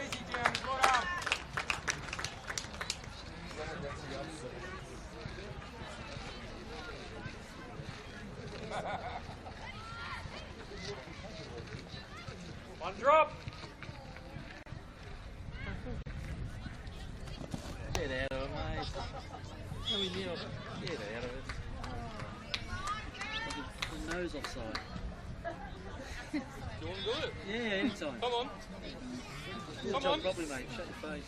easy, Jim. Go down. One drop. Get out of it, mate. No, we knew it. Get out of it. The nose offside. You want to do it? Yeah, anytime. Come on. Do the job properly, mate. Shut your face.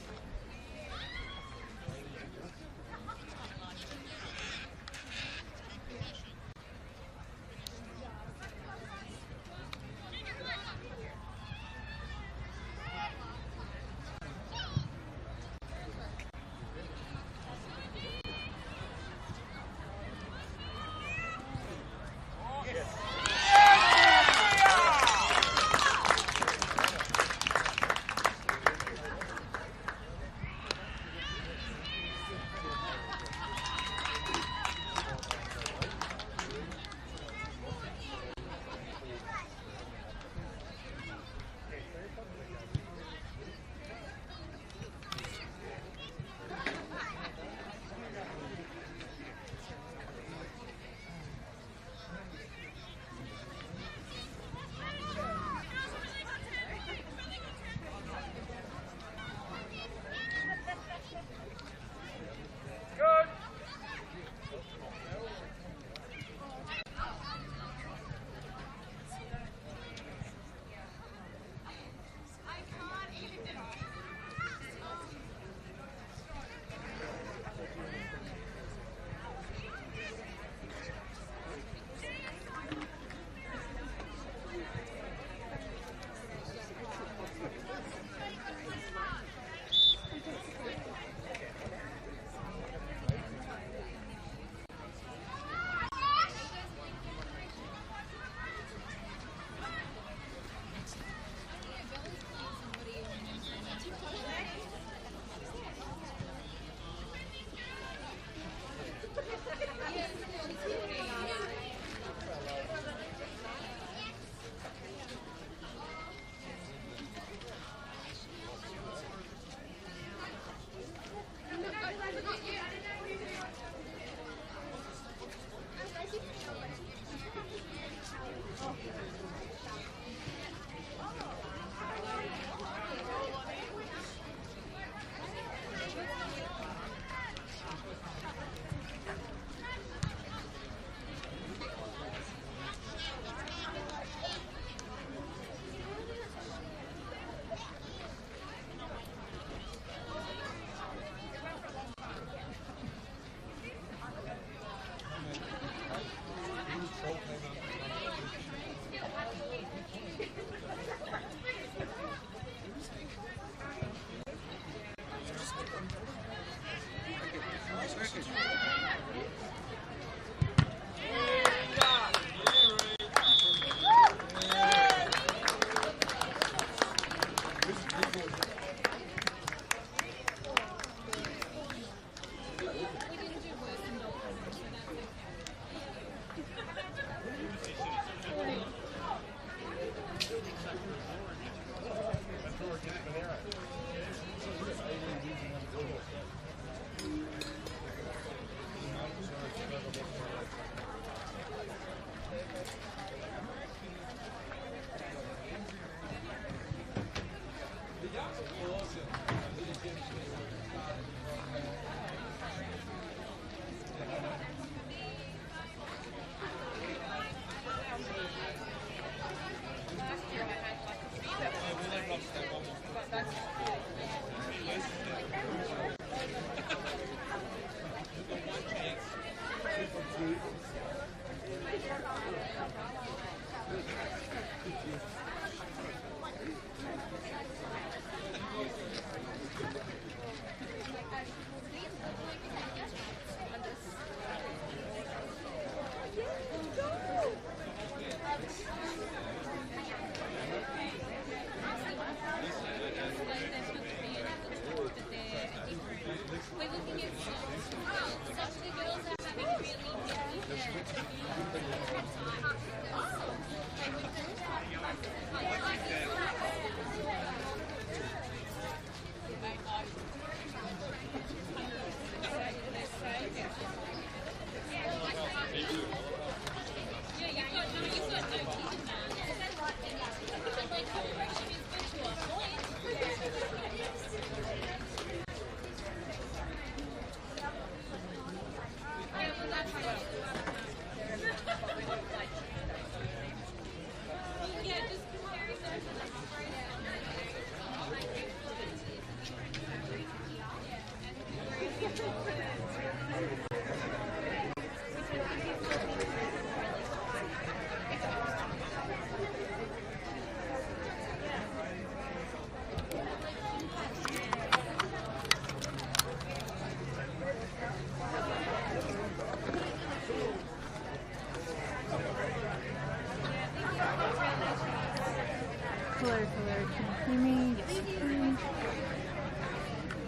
Hello, hello, can you hear me? Yes, you can.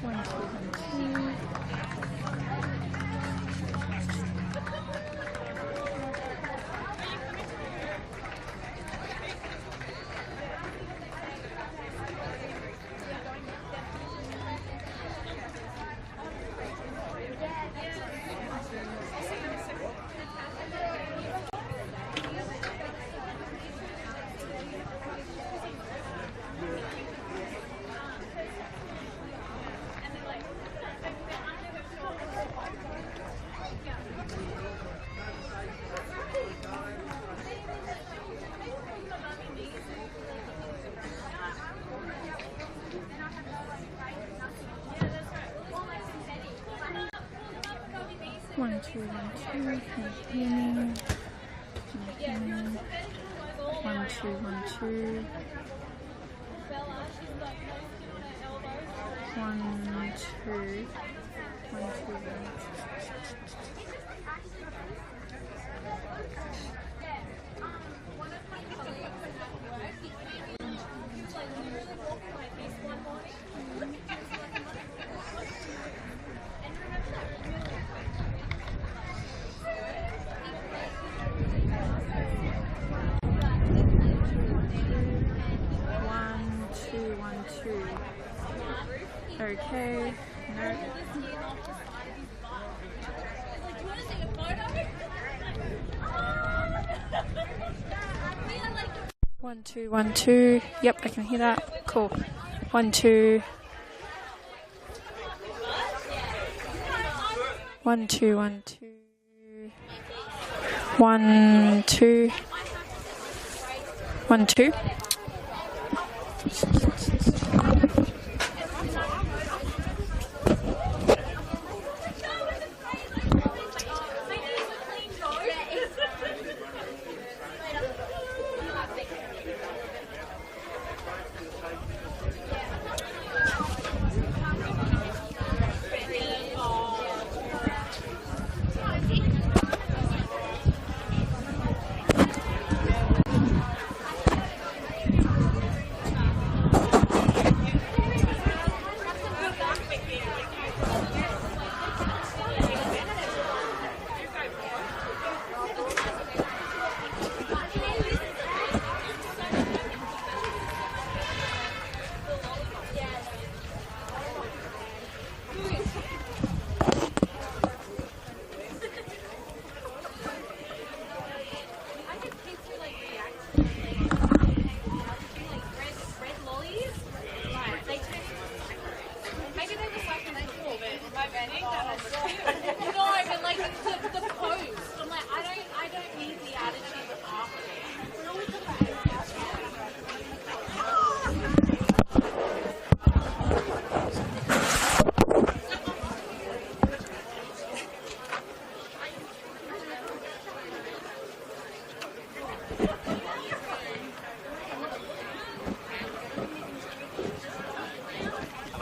1, 2, 1, 2. 1, 2, 1, 2. Can you hear me? Can you hear me? 1, 2, 1, 2. 1, 2. 1, 2, 1. Okay, no. One, two, 1, 2. Yep, I can hear that. Cool. 1, 2. 1, 2, 1, 2. 1, 2. 1, 2.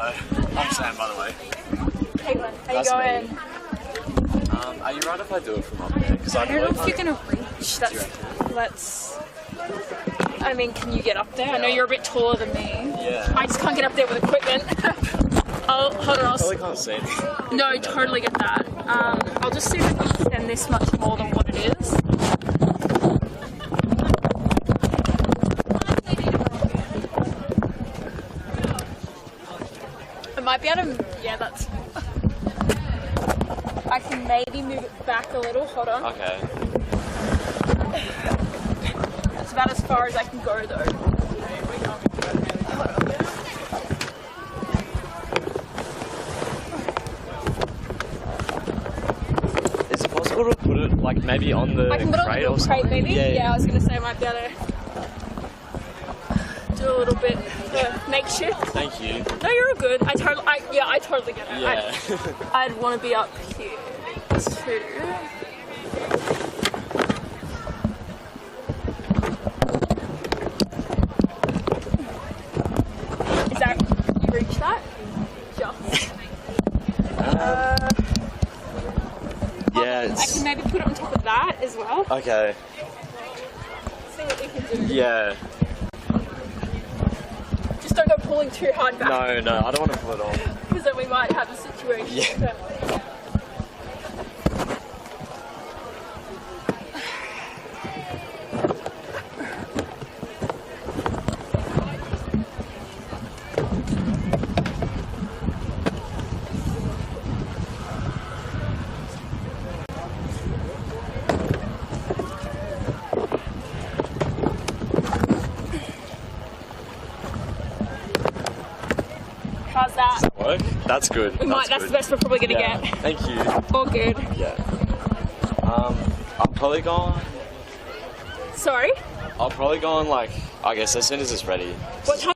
I'm Sam, by the way. Caitlin, how you going? Are you right if I do it from up there? Because I don't know if you're going to reach. I mean, can you get up there? Yeah. I know you're a bit taller than me. Yeah. I just can't get up there with equipment. Hold on. I probably can't see anything. No, totally get that. I'll just see if I can extend this much more than what it is. I might be able to, yeah, that's, I can maybe move it back a little, hold on. Okay. That's about as far as I can go though. Is it possible to put it like maybe on the crate or something? Crate maybe? Yeah, Yeah, I was going to say I might be able to do a little bit makeshift. Thank you. No, you're all good. I totally get it. Yeah. I'd want to be up here too. Is that, you reach that? Just. Yeah, I can maybe put it on top of that as well. Okay. See what we can do. Yeah. pulling too hard back. No, no, I don't want to pull it off. Because then we might have a situation. Yeah. How's that? Work? That's good. That's the best we're probably gonna Yeah. get. Thank you. All good. Yeah. I'll probably go on. Sorry? I'll probably go on like, I guess as soon as it's ready. What time?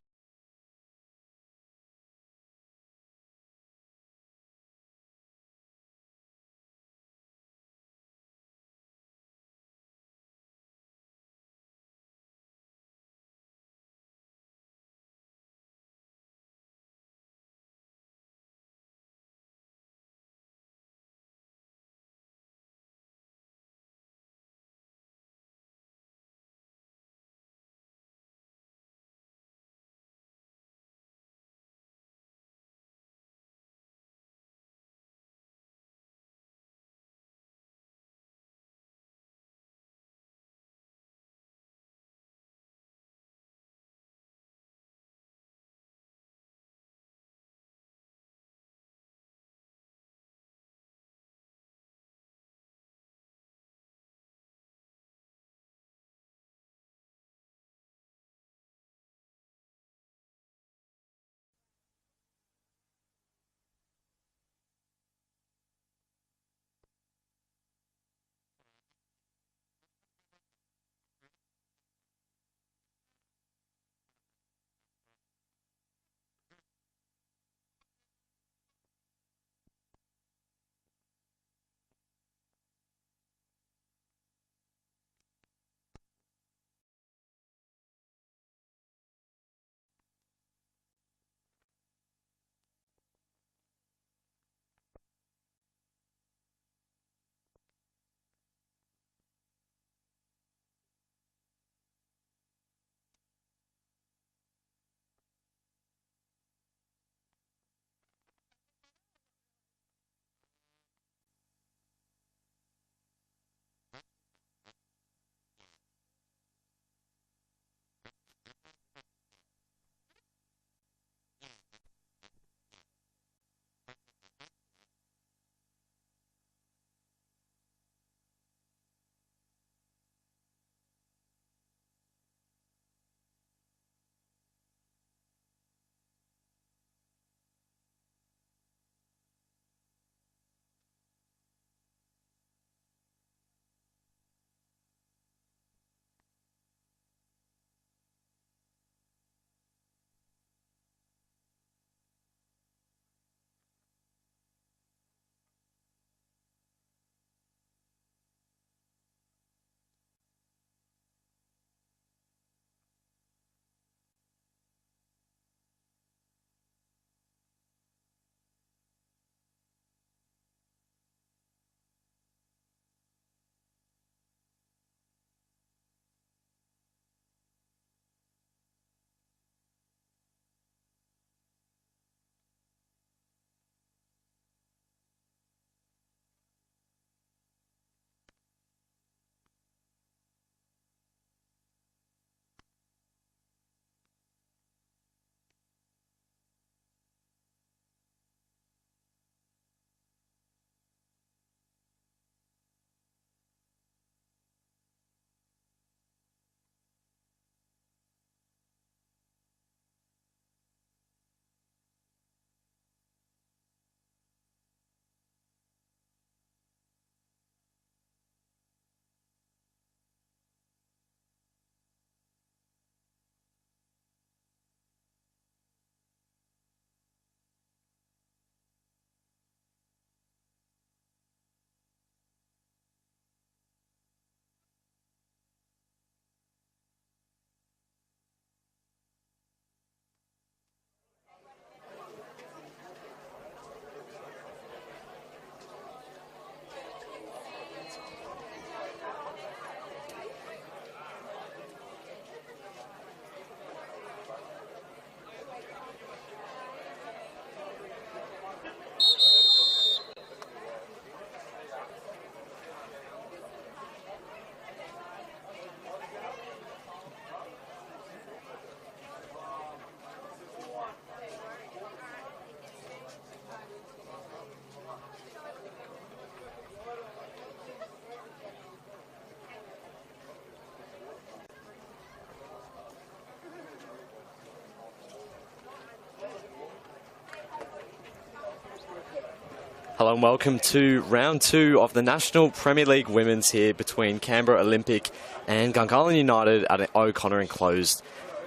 Hello and welcome to round 2 of the National Premier League Women's here between Canberra Olympic and Gungahlin United at O'Connor Enclosed.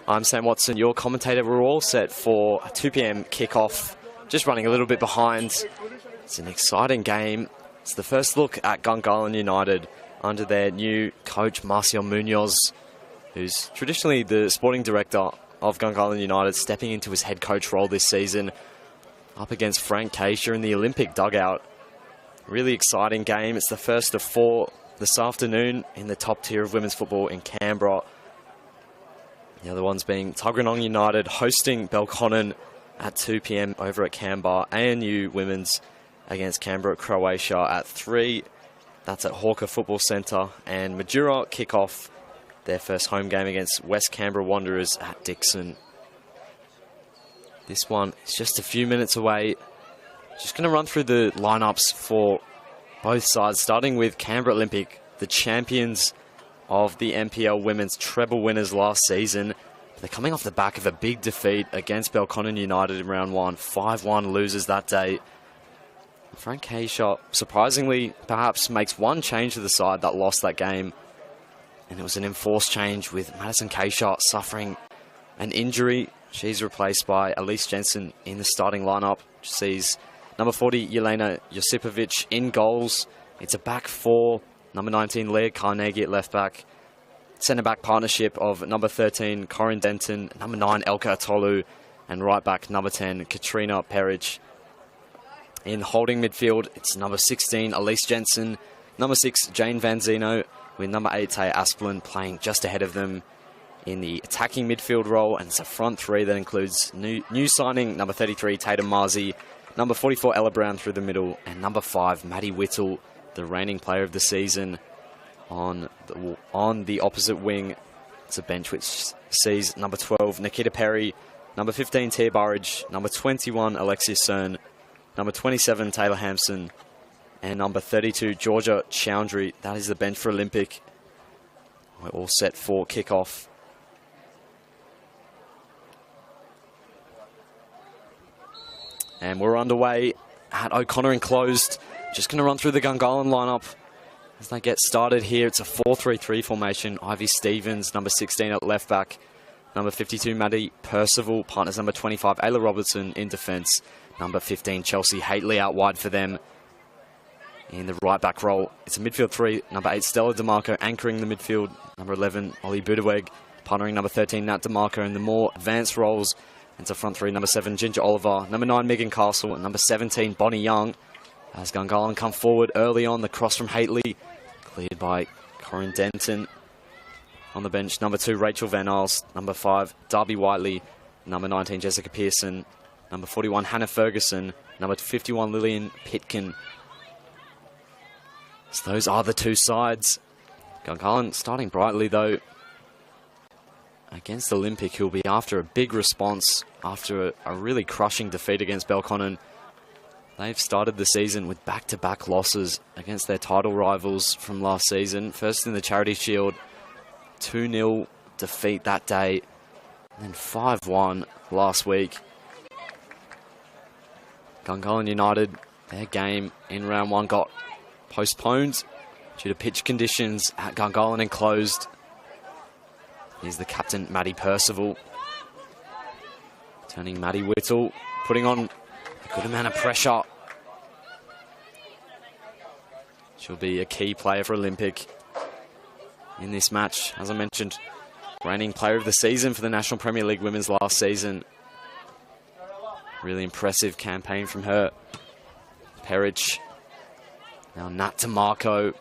I'm Sam Watson, your commentator. We're all set for a 2 p.m. kickoff, just running a little bit behind. It's an exciting game. It's the first look at Gungahlin United under their new coach, Marcial Munoz, who's traditionally the sporting director of Gungahlin United, stepping into his head coach role this season, up against Frank Keisha in the Olympic dugout. Really exciting game. It's the first of 4 this afternoon in the top tier of women's football in Canberra. The other ones being Tuggeranong United hosting Belconnen at 2 p.m. over at Canberra. ANU Women's against Canberra, Croatia at 3. That's at Hawker Football Centre. And Madura kick off their first home game against West Canberra Wanderers at Dixon. This one is just a few minutes away. Just going to run through the lineups for both sides, starting with Canberra Olympic, the champions of the NPL women's treble winners last season. They're coming off the back of a big defeat against Belconnen United in round 1, 5-1 losers that day. Frank Keisha, surprisingly, perhaps makes one change to the side that lost that game, and it was an enforced change with Madison Keisha suffering an injury. She's replaced by Elise Jensen in the starting lineup. She sees number 40, Yelena Josipovic in goals. It's a back 4. Number 19, Leah Carnegie at left back. Centre back partnership of number 13, Corinne Denton. Number 9, Elka Atolu. And right back, number 10, Katrina Peric. In holding midfield, it's number 16, Elise Jensen. Number 6, Jane Van Zeno. With number 8, Taya Aspelin playing just ahead of them in the attacking midfield role, and it's a front 3 that includes new signing, number 33, Tatum Marzi, number 44, Ella Brown through the middle, and number 5, Maddie Whittle, the reigning player of the season, on the opposite wing. It's a bench which sees number 12, Nikita Perry, number 15, Tia Burridge, number 21, Alexis Cern, number 27, Taylor Hampson, and number 32, Georgia Chowdhury. That is the bench for Olympic. We're all set for kickoff. And we're underway at O'Connor Enclosed. Just going to run through the Gungahlin lineup as they get started here. It's a 4-3-3 formation. Ivy Stevens, number 16 at left back. Number 52, Maddie Percival. Partners number 25, Ayla Robertson in defence. Number 15, Chelsea Haitley out wide for them in the right back role. It's a midfield 3. Number 8, Stella DeMarco anchoring the midfield. Number 11, Ollie Budeweg. Partnering number 13, Nat DeMarco in the more advanced roles. Into front 3, number 7, Ginger Oliver. Number 9, Megan Castle. And number 17, Bonnie Young. As Gungahlin come forward early on, the cross from Haitley. Cleared by Corinne Denton. On the bench, number 2, Rachel Van Isles. Number 5, Darby Whiteley. Number 19, Jessica Pearson. Number 41, Hannah Ferguson. Number 51, Lillian Pitkin. So those are the two sides. Gungahlin starting brightly, though, against Olympic, who'll be after a big response after a really crushing defeat against Belconnen. They've started the season with back-to-back losses against their title rivals from last season. First in the Charity Shield, 2-0 defeat that day, and then 5-1 last week. Gungahlin United, their game in round 1 got postponed due to pitch conditions at Gungahlin Enclosed. Here's the captain, Maddie Percival. Turning Maddie Whittle, putting on a good amount of pressure. She'll be a key player for Olympic in this match. As I mentioned, reigning player of the season for the National Premier League Women's last season. Really impressive campaign from her. Peric. Now Nat DeMarco.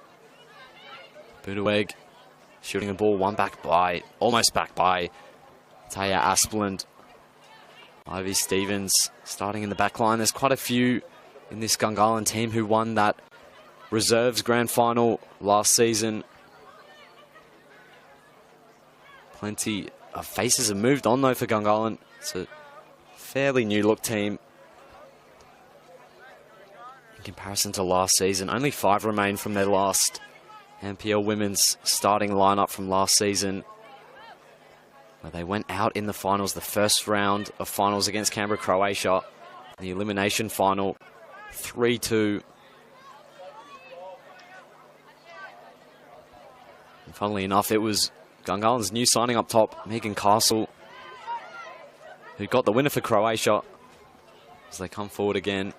Budeweg. Shooting the ball almost back by Taya Aspelin. Ivy Stevens starting in the back line. There's quite a few in this Gungahlin team who won that reserves grand final last season. Plenty of faces have moved on though for Gungahlin. It's a fairly new look team in comparison to last season. Only 5 remain from their last NPL women's starting lineup from last season, where they went out in the finals, the first round of finals against Canberra, Croatia, the elimination final, 3-2. And funnily enough, it was Gungahlin's new signing up top, Megan Castle, who got the winner for Croatia as they come forward again.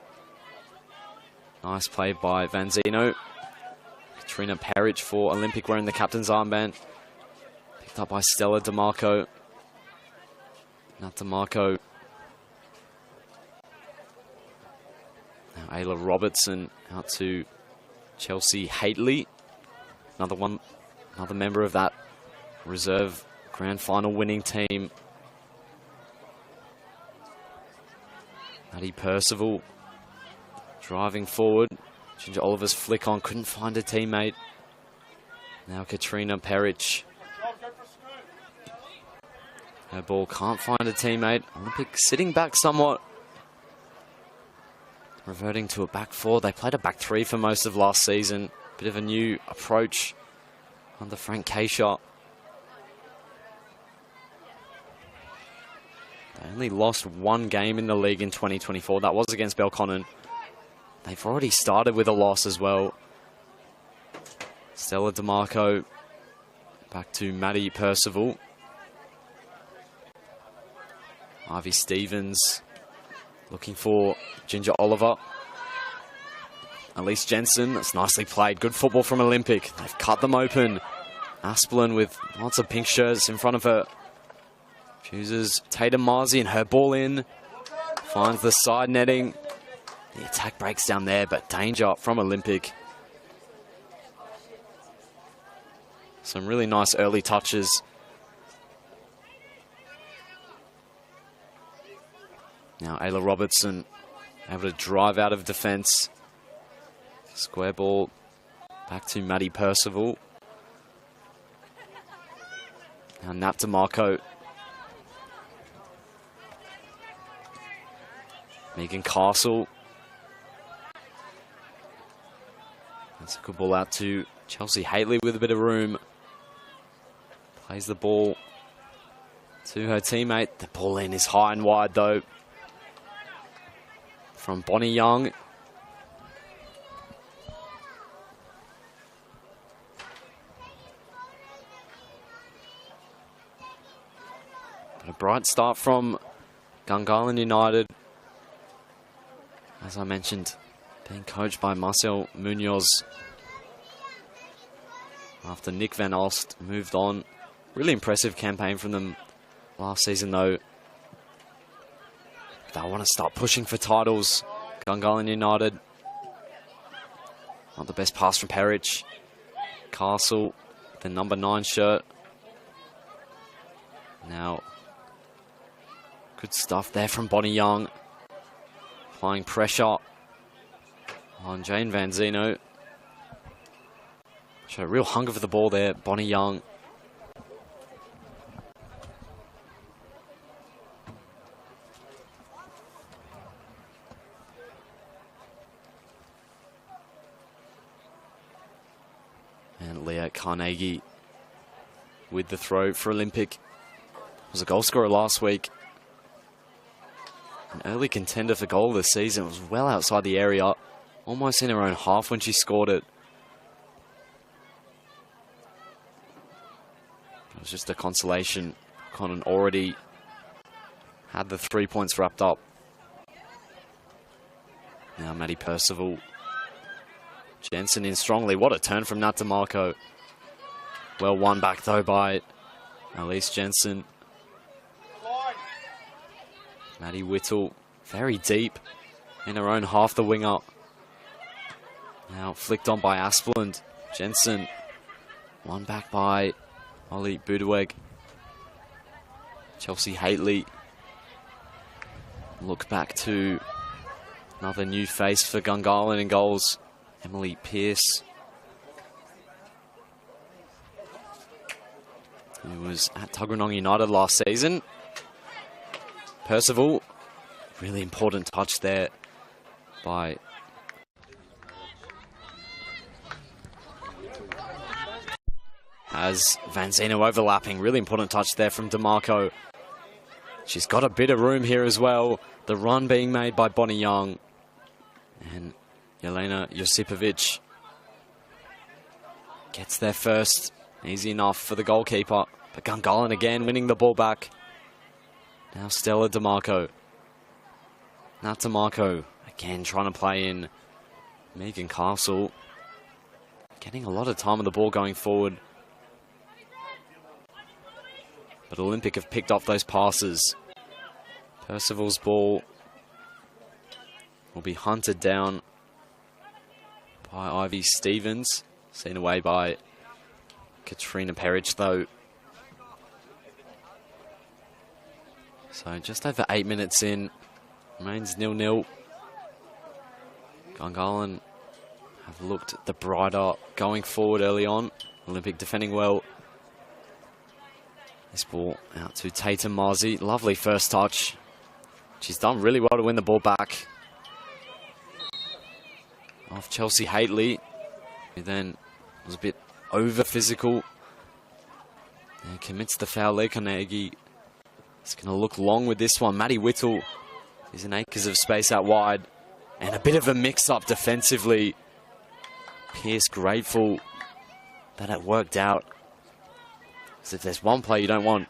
Nice play by Vanzino. Katrina Peric for Olympic wearing the captain's armband. Picked up by Stella DeMarco. Now DeMarco. Now Ayla Robertson out to Chelsea Haitley. Another member of that reserve grand final winning team. Maddie Percival driving forward. Ginger Oliver's flick on, couldn't find a teammate. Now Katrina Peric. Her ball can't find a teammate. Olympic sitting back somewhat. Reverting to a back four. They played a back three for most of last season. Bit of a new approach under Frank Kayshaw. They only lost one game in the league in 2024. That was against Belconnen. They've already started with a loss as well. Stella DeMarco back to Maddie Percival. Ivy Stevens looking for Ginger Oliver. Elise Jensen, that's nicely played. Good football from Olympic. They've cut them open. Aspelin with lots of pink shirts in front of her. Chooses Tatum Marzi and her ball in. Finds the side netting. The attack breaks down there, but danger from Olympic. Some really nice early touches. Now Ayla Robertson able to drive out of defence. Square ball back to Maddie Percival. Now Nat DeMarco. Megan Castle. That's a good ball out to Chelsea Haitley with a bit of room. Plays the ball to her teammate. The ball in is high and wide though. From Bonnie Young. But a bright start from Gungahlin United. As I mentioned, being coached by Marcel Munoz after Nick Van Alst moved on. Really impressive campaign from them last season though. They want to start pushing for titles. Gungahlin United. Not the best pass from Peric. Castle, the number 9 shirt. Now, good stuff there from Bonnie Young. Applying pressure on Jane Vanzino. Showed a real hunger for the ball there, Bonnie Young. And Leah Carnegie with the throw for Olympic. Was a goal scorer last week. An early contender for goal this season. It was well outside the area. Almost in her own half when she scored it. It was just a consolation. Conan already had the 3 points wrapped up. Now Maddie Percival. Jensen in strongly. What a turn from Nat DeMarco. Well won back though by Elise Jensen. Maddie Whittle, very deep in her own half, the winger. Now flicked on by Aspelin. Jensen, won back by Ollie Budeweg. Chelsea Haitley. Look back to another new face for Gungahlin in goals. Emily Pearce, who was at Tuggeranong United last season. Percival, really important touch there by as Vanzino overlapping. Really important touch there from DeMarco. She's got a bit of room here as well. The run being made by Bonnie Young. And Jelena Josipovic gets there first. Easy enough for the goalkeeper. But Gungahlin again winning the ball back. Now Stella DeMarco. Now DeMarco again trying to play in Megan Castle. Getting a lot of time on the ball going forward. But Olympic have picked off those passes. Percival's ball will be hunted down by Ivy Stevens. Seen away by Katrina Peric though. So just over 8 minutes in. Remains 0-0. Gungahlin have looked the brighter going forward early on. Olympic defending well. This ball out to Tatum Marzi. Lovely first touch. She's done really well to win the ball back. Off Chelsea Haitley, who then was a bit over physical. And commits the foul. Lee Carnegie is going to look long with this one. Maddie Whittle is in acres of space out wide. And a bit of a mix-up defensively. Pearce grateful that it worked out. Because if there's one player you don't want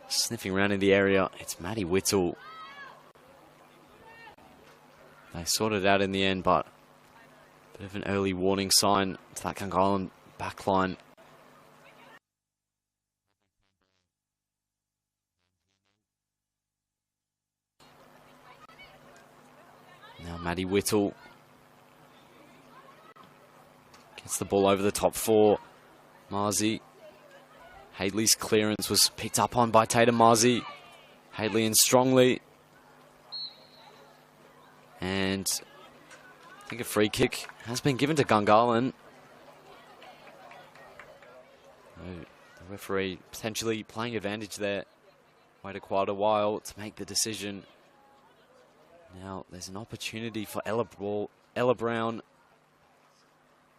sniffing around in the area, it's Maddie Whittle. They sorted it out in the end, but a bit of an early warning sign to that Gungahlin backline. Now Maddie Whittle gets the ball over the top four. Marzi. Hadley's clearance was picked up on by Tatum Marzi. Hadley in strongly. And I think a free kick has been given to Gungahlin. The referee potentially playing advantage there. Waited quite a while to make the decision. Now there's an opportunity for Ella Brown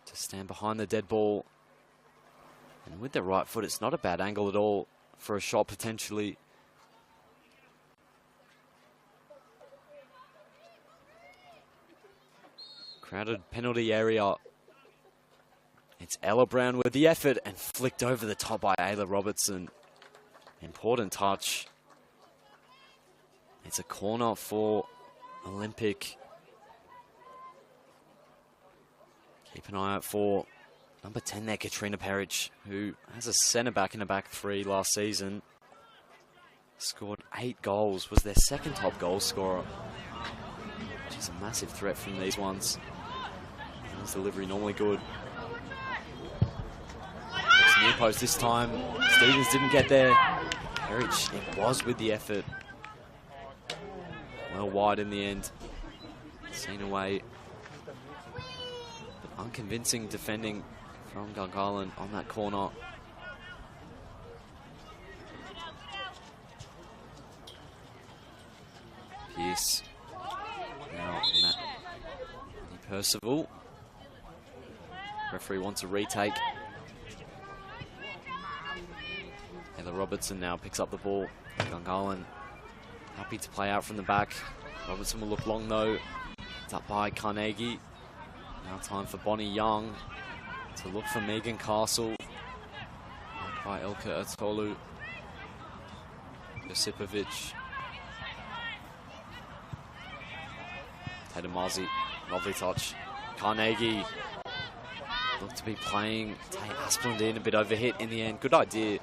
to stand behind the dead ball. And with the right foot, it's not a bad angle at all for a shot potentially. Crowded penalty area. It's Ella Brown with the effort and flicked over the top by Ayla Robertson. Important touch. It's a corner for Olympic. Keep an eye out for number 10 there, Katrina Peric, who has a centre-back in a back three last season. Scored 8 goals, was their second top goal scorer. She's a massive threat from these ones. His delivery normally good. It's near post this time. Stevens didn't get there. Peric, it was with the effort. Well wide in the end. Seen away. But unconvincing defending from Gungahlin on that corner. Pearce. Now Matt Percival. Referee wants a retake. Heather Robertson now picks up the ball. Gungahlin happy to play out from the back. Robertson will look long though. It's up by Carnegie. Now time for Bonnie Young to look for Megan Castle. Marked by Elka Ertolu. Josipovic. Tatum Marzi, lovely touch. Carnegie looked to be playing Tay Asplundine a bit overhit in the end. Good idea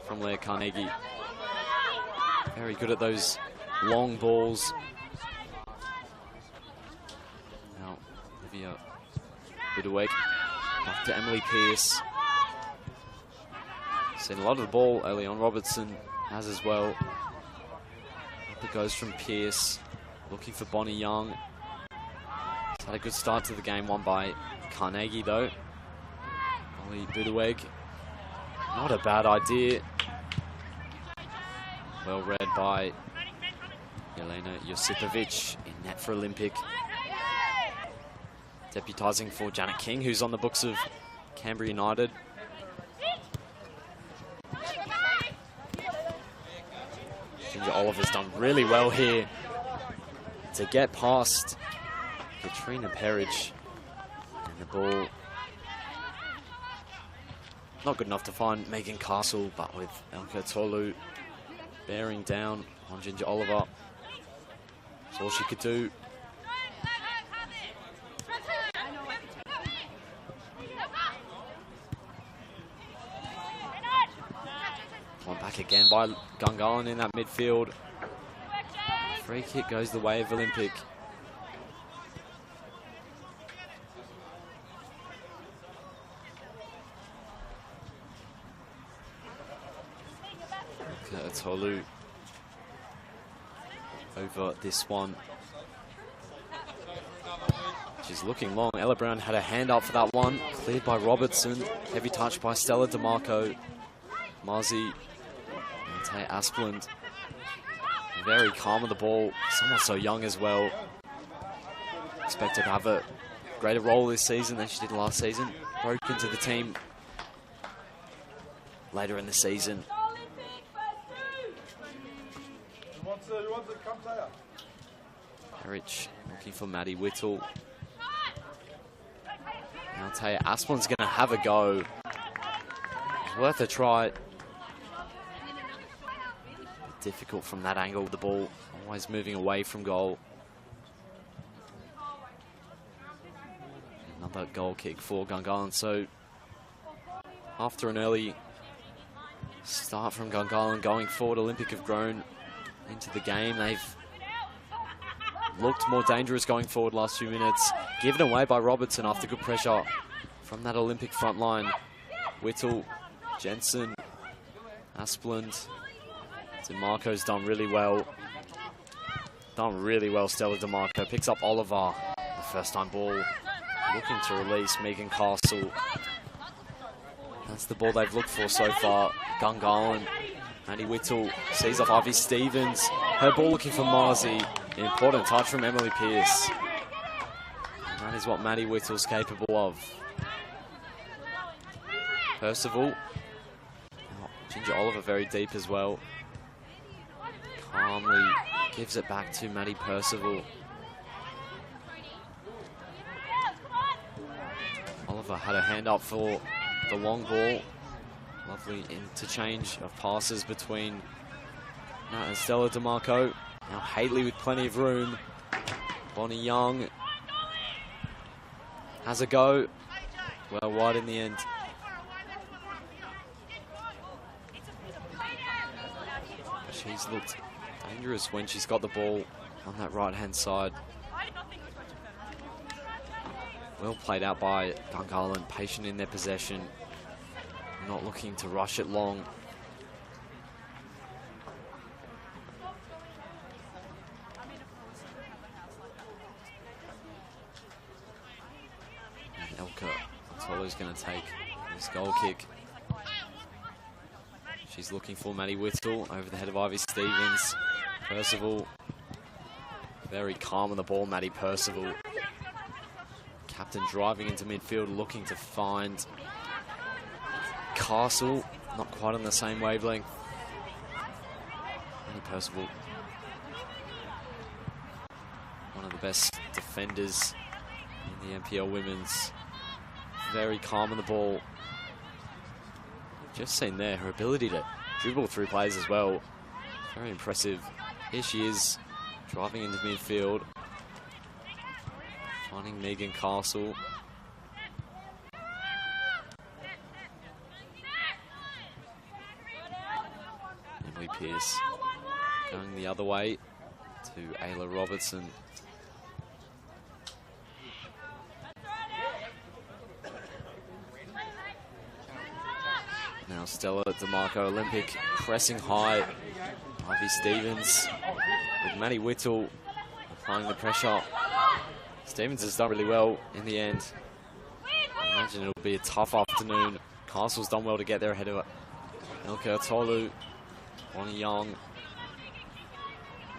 from Leah Carnegie. Very good at those long balls. Now Olivia Bidweg back to Emily Pearce. Seen a lot of the ball early on. Robertson has as well. Up it goes from Pearce. Looking for Bonnie Young. It's had a good start to the game, won by Carnegie though. Ollie Budeweg. Not a bad idea. Well read by Jelena Josipovic in net for Olympic. Deputising for Janet King, who's on the books of Canberra United. Ginger Oliver's done really well here to get past Katrina Perridge. And the ball not good enough to find Megan Castle, but with Elka Tolu bearing down on Ginger Oliver. That's all she could do. One back again by Gungahlin in that midfield. Free kick goes the way of Olympic. Tolu over this one. She's looking long. Ella Brown had a hand up for that one. Cleared by Robertson. Heavy touch by Stella DeMarco. Marzi and Tay Asplund. Very calm on the ball. Someone so young as well. Expected to have a greater role this season than she did last season. Broke into the team later in the season. Perich looking for Maddie Whittle. Now Taya Asplund's going to have a go. It's worth a try. Difficult from that angle. The ball always moving away from goal. Another goal kick for Gungahlin. So after an early start from Gungahlin going forward, Olympic have grown into the game. They've looked more dangerous going forward last few minutes. Given away by Robertson after good pressure from that Olympic front line. Whittle, Jensen, Asplund. DeMarco's done really well. Stella DeMarco picks up Oliver. The first time ball. Looking to release Megan Castle. That's the ball they've looked for so far. Gungahlin. Maddie Whittle sees off Ivy Stevens. Her ball looking for Marzi. An important touch from Emily Pearce. And that is what Maddie Whittle's capable of. Percival. Oh, Ginger Oliver very deep as well. Calmly gives it back to Maddie Percival. Oliver had a hand up for the long ball. Lovely interchange of passes between Nat and Stella DeMarco. Now Haley with plenty of room. Bonnie Young has a go. Well wide in the end. She's looked dangerous when she's got the ball on that right-hand side. Well played out by Gungahlin, patient in their possession. Not looking to rush it long. And Elka Tolu's going to take this goal kick. She's looking for Maddie Whittle over the head of Ivy Stevens. Percival, very calm on the ball, Maddie Percival. Captain driving into midfield, looking to find Castle, not quite on the same wavelength. Maddie Percival, one of the best defenders in the NPL women's. Very calm on the ball. Just seen there her ability to dribble through plays as well. Very impressive. Here she is, driving into midfield. Finding Megan Castle. Emily Pearce going the other way to Ayla Robertson. Now Stella DeMarco Olympic pressing high. Ivy Stevens with Maddie Whittle applying the pressure. Stevens has done really well in the end. I imagine it'll be a tough afternoon. Castle's done well to get there ahead of Elka Tolu. Bonnie Young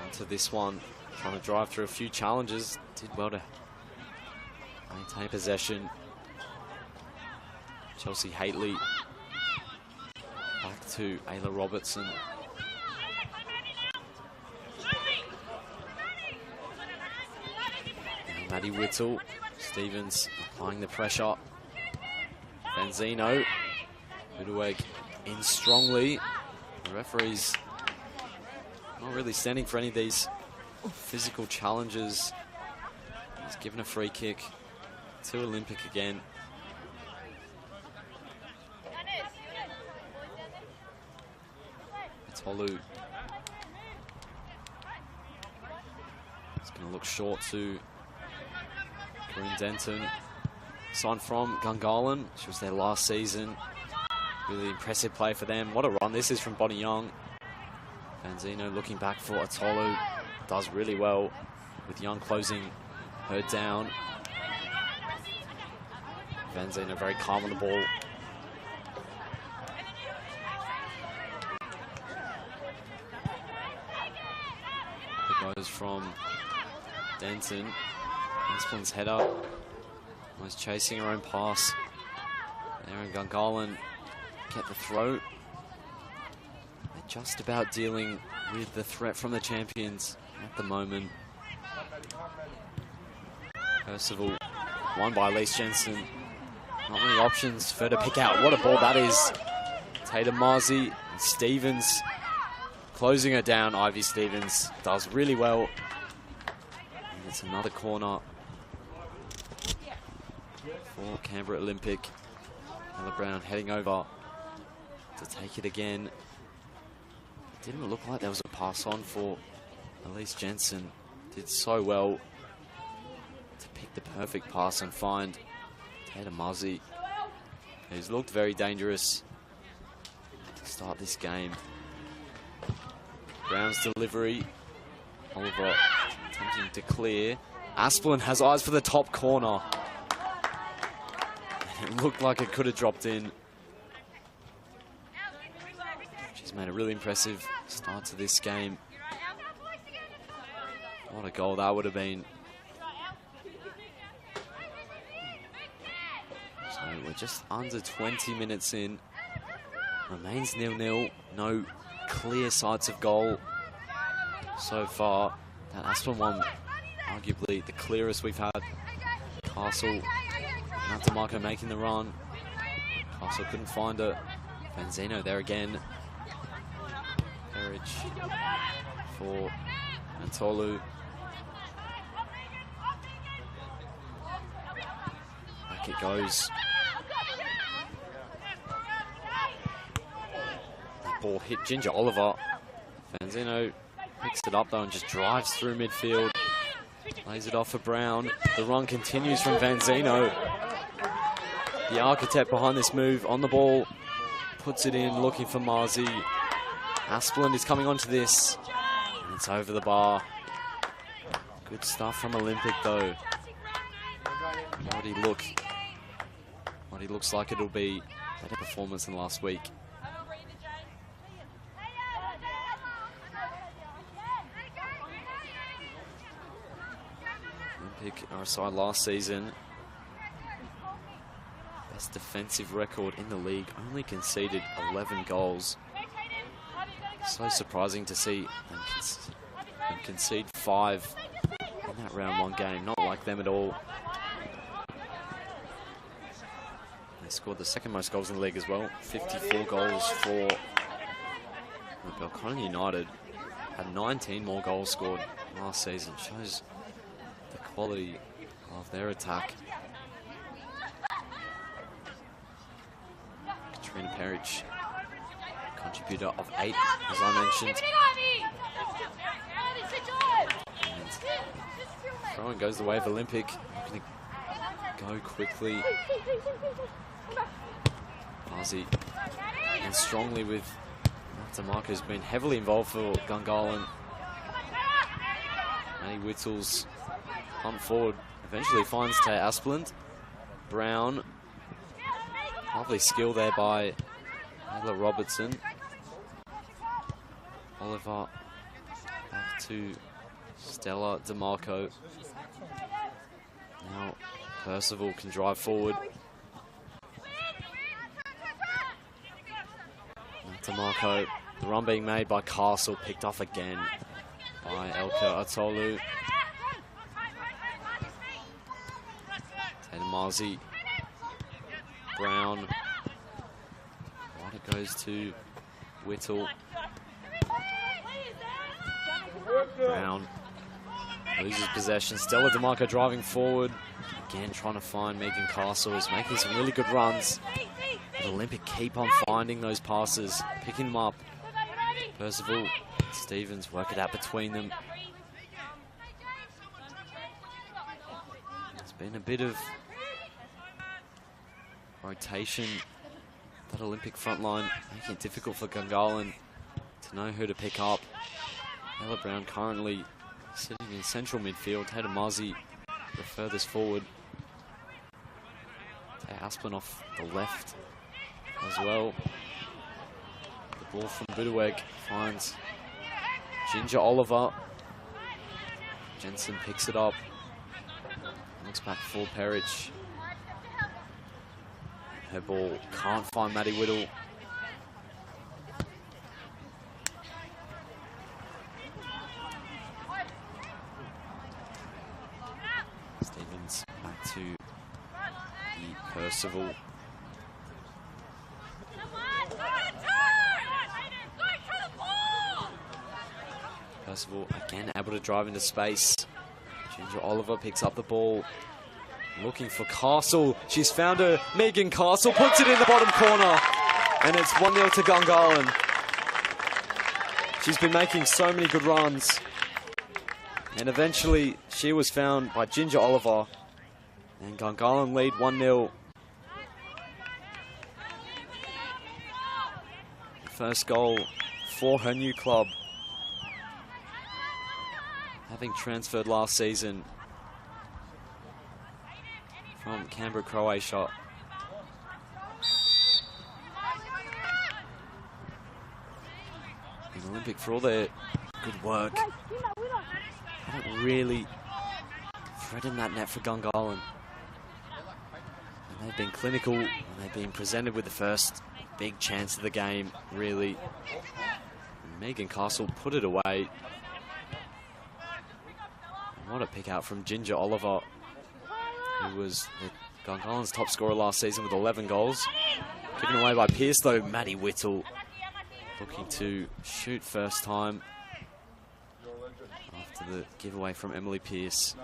onto this one. Trying to drive through a few challenges. Did well to maintain possession. Chelsea Haitley. Back to Ayla Robertson. Maddie Whittle. Stevens applying the pressure. Benzino. Budeweg in strongly. The referee's not really standing for any of these physical challenges. He's given a free kick to Olympic again. Tolu. It's going to look short to Corinne Denton. Signed from Gungahlin. She was there last season. Really impressive play for them. What a run this is from Bonnie Young. Benzino looking back for Atolu. Does really well with Young closing her down. Benzino very calm on the ball. It goes from Denton. Asplin's header. Was chasing her own pass. There in Gungahlin get the throw. They're just about dealing with the threat from the champions at the moment. Percival won by Elise Jensen. Not many options for her to pick out. What a ball that is. Tatum Marzi and Stevens closing her down. Ivy Stevens does really well. And it's another corner for Canberra Olympic. Ella Brown heading over to take it again. It didn't look like there was a pass on for Elise Jensen. Did so well to pick the perfect pass and find Tatum Muzzy, who's looked very dangerous to start this game. Brown's delivery. Oliver attempting to clear. Asplin has eyes for the top corner. It looked like it could have dropped in. She's made a really impressive start to this game. What a goal that would have been. So we're just under 20 minutes in. Remains 0-0. No clear sights of goal so far. That Aspen one, arguably the clearest we've had. Castle, Natamarco making the run. Castle couldn't find it. Benzino there again. Courage for Antolu. Back it goes. That ball hit Ginger Oliver. Benzino picks it up though and just drives through midfield. Lays it off for Brown. The run continues from Benzino. The architect behind this move on the ball. Puts it in, looking for Marzi. Asplin is coming onto this. And it's over the bar. Good stuff from Olympic though. What he looks like it'll be. Better performance than last week. Olympic are a side last season. Best defensive record in the league. Only conceded 11 goals. So surprising to see them concede 5 in that round 1 game. Not like them at all. They scored the second most goals in the league as well. 54 goals for Belconnen United. Had 19 more goals scored last season. Shows the quality of their attack. Katrina Perich, contributor of 8, as I mentioned. And throw-in goes the way of Olympic. Going to go quickly. Marzi and strongly with Natamarco, has been heavily involved for Gungahlin. Maddie Whittle's punt forward eventually finds Tay Asplund. Brown. Lovely skill there by Ayla Robertson. Oliver back to Stella DeMarco. Now Percival can drive forward. DeMarco, the run being made by Castle, picked off again by Elka Atolu. Tatum Marzi. Brown. Right, it goes to Whittle. Brown loses possession. Stella DeMarco driving forward. Again, trying to find Megan Castle. Is making some really good runs. But Olympic keep on finding those passes, picking them up. Percival, Stevens work it out between them. There's been a bit of rotation. That Olympic front line making it difficult for Gungahlin to know who to pick up. Ella Brown currently sitting in central midfield. Tatum Marzi the furthest forward. Asplin off the left as well. The ball from Budeweg finds Ginger Oliver. Jensen picks it up. Looks back for Perich. Her ball can't find Maddie Whittle. Stevens back to the Percival. Percival again able to drive into space. Ginger Oliver picks up the ball. Looking for Castle. She's found her. Megan Castle puts it in the bottom corner. And it's 1-0 to Gungahlin. She's been making so many good runs. And eventually she was found by Ginger Oliver. And Gungahlin lead 1-0. First goal for her new club. Having transferred last season from Canberra, Croatia. And Olympic, for all their good work, haven't really threaded that net for Gungahlin. And they've been clinical, and they've been presented with the first big chance of the game, really. And Megan Castle put it away. And what a pick out from Ginger Oliver, who was Gungahlin's top scorer last season with 11 goals. Given away by Pearce, though. Maddie Whittle looking to shoot first time after the giveaway from Emily Pearce.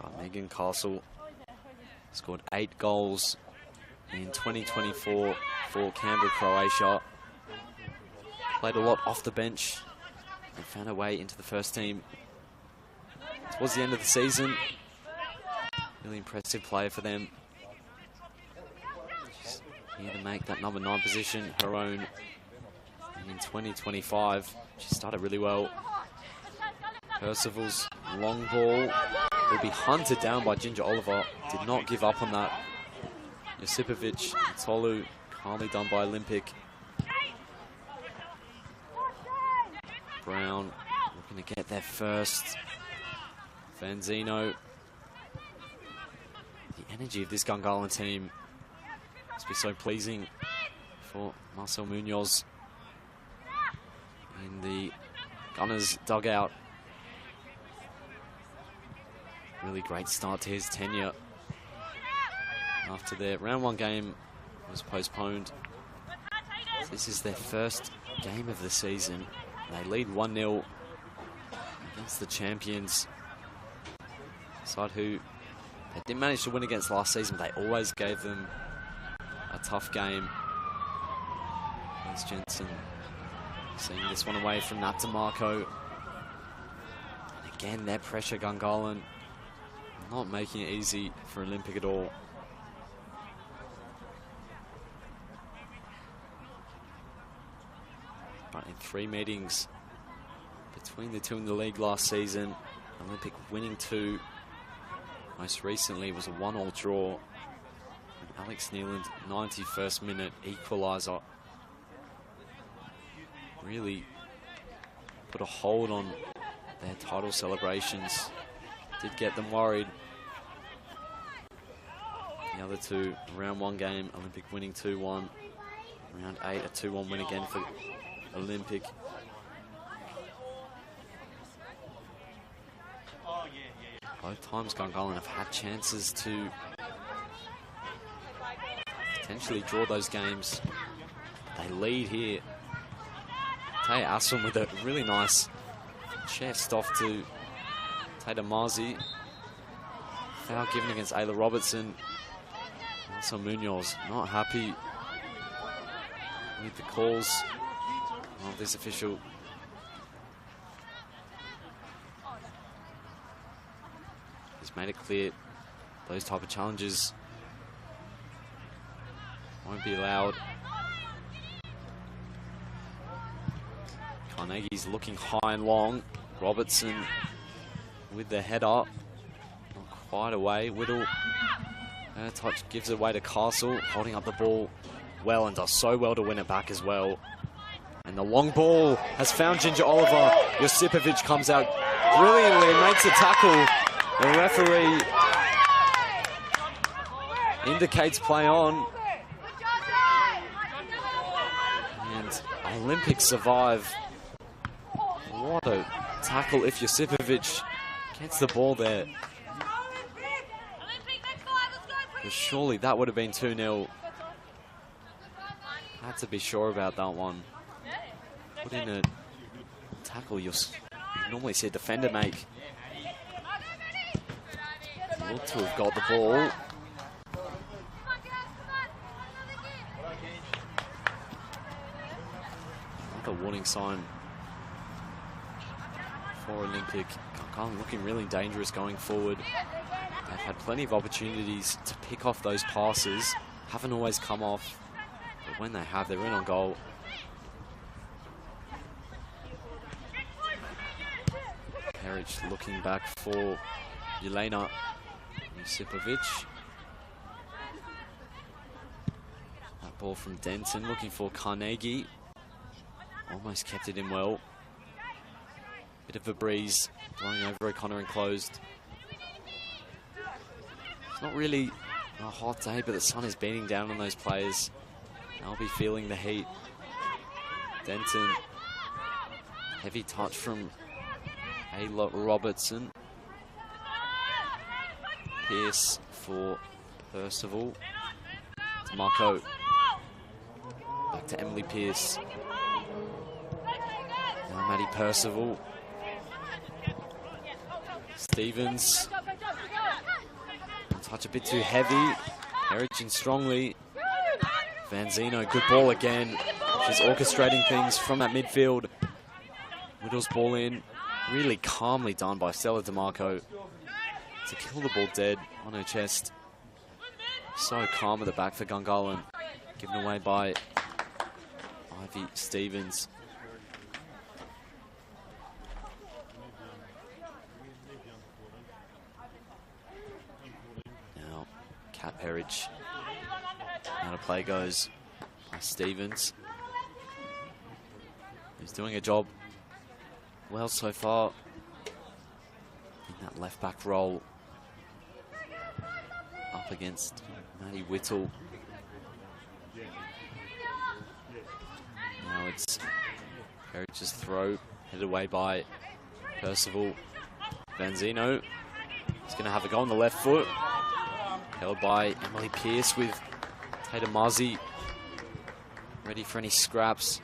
But Megan Castle scored 8 goals in 2024 for Canberra, Croatia. Played a lot off the bench and found her way into the first team towards the end of the season. Really impressive player for them. She's here to make that number 9 position her own in 2025. She started really well. Percival's long ball will be hunted down by Ginger Oliver. Did not give up on that. Josipovic, Tolu, calmly done by Olympic. Brown looking to get their first. Vanzino. The energy of this Gungahlin team must be so pleasing for Marcel Munoz in the Gunners dugout. Really great start to his tenure after their round 1 game was postponed. So this is their first game of the season. They lead 1-0 against the champions. Side who they didn't manage to win against last season, but they always gave them a tough game. There's Jensen seeing this one away from Nat DeMarco. And again, their pressure, Gungahlin, not making it easy for Olympic at all. But in 3 meetings between the two in the league last season, Olympic winning 2. Most recently was a 1-1 draw. And Alex Nealand, 91st minute equaliser. Really put a hold on their title celebrations. Did get them worried. The other 2, round 1 game, Olympic winning 2-1. Round 8, a 2-1 win again for Olympic. Both times Gungahlin have had chances to potentially draw those games. They lead here. Taya Aswin with a really nice chest off to Taylor Marzi. Foul given against Ayla Robertson. Also Munoz not happy with the calls of this official. He's made it clear those type of challenges won't be allowed. Carnegie's looking high and long. Robertson with the head up. Not quite away. Whittle. Her touch gives it away to Castle. Holding up the ball well and does so well to win it back as well. And the long ball has found Ginger Oliver. Josipovic comes out brilliantly and makes a tackle. The referee indicates play on. And Olympics survive. What a tackle if Josipovic gets the ball there. But surely that would have been 2-0. Had to be sure about that one. Put in a tackle you normally see a defender make. Look to have got the ball. Another warning sign for Olympic. Gungahlin looking really dangerous going forward. They've had plenty of opportunities to pick off those passes. Haven't always come off. But when they have, they're in on goal. Perich looking back for Yelena Josipovic. That ball from Denton looking for Carnegie. Almost kept it in well. Bit of a breeze blowing over O'Connor and closed. It's not really a hot day, but the sun is beating down on those players. They'll be feeling the heat. Denton. Heavy touch from Ayla Robertson. Pierce for Percival. DeMarco. Back to Emily Pierce. Now Maddie Percival. Stevens. Touch a bit too heavy. Perich in strongly. Vanzino, good ball again. She's orchestrating things from that midfield. Whittle's ball in. Really calmly done by Stella DeMarco to kill the ball dead on her chest. So calm at the back for Gungahlin. Given away by Ivy Stevens. Now, Kat Perich. Now the play goes by Stevens. He's doing a job well so far in that left back role up against Maddie Whittle. Now it's Perich's throw, headed away by Percival. Vanzino. He's going to have a go on the left foot. Held by Emily Pierce with Taylor Marzi ready for any scraps.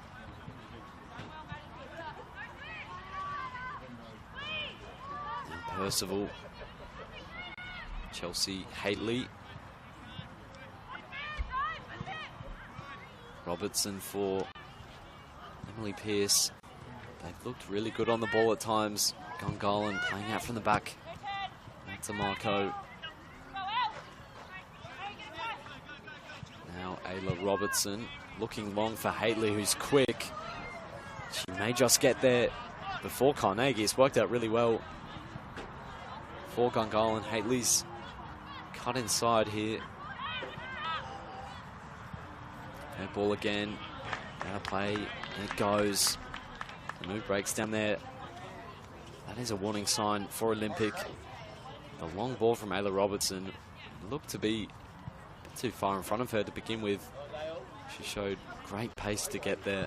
Now Percival. Chelsea Haley. Robertson for Emily Pierce. They've looked really good on the ball at times. Gungahlin playing out from the back. Back to Marco. Now Ayla Robertson looking long for Haley, who's quick. She may just get there before Carnegie. It's worked out really well for Gungahlin. Haley's cut inside here. No ball again. Now play. And it goes. The move breaks down there. That is a warning sign for Olympic. The long ball from Ayla Robertson looked to be too far in front of her to begin with. She showed great pace to get there.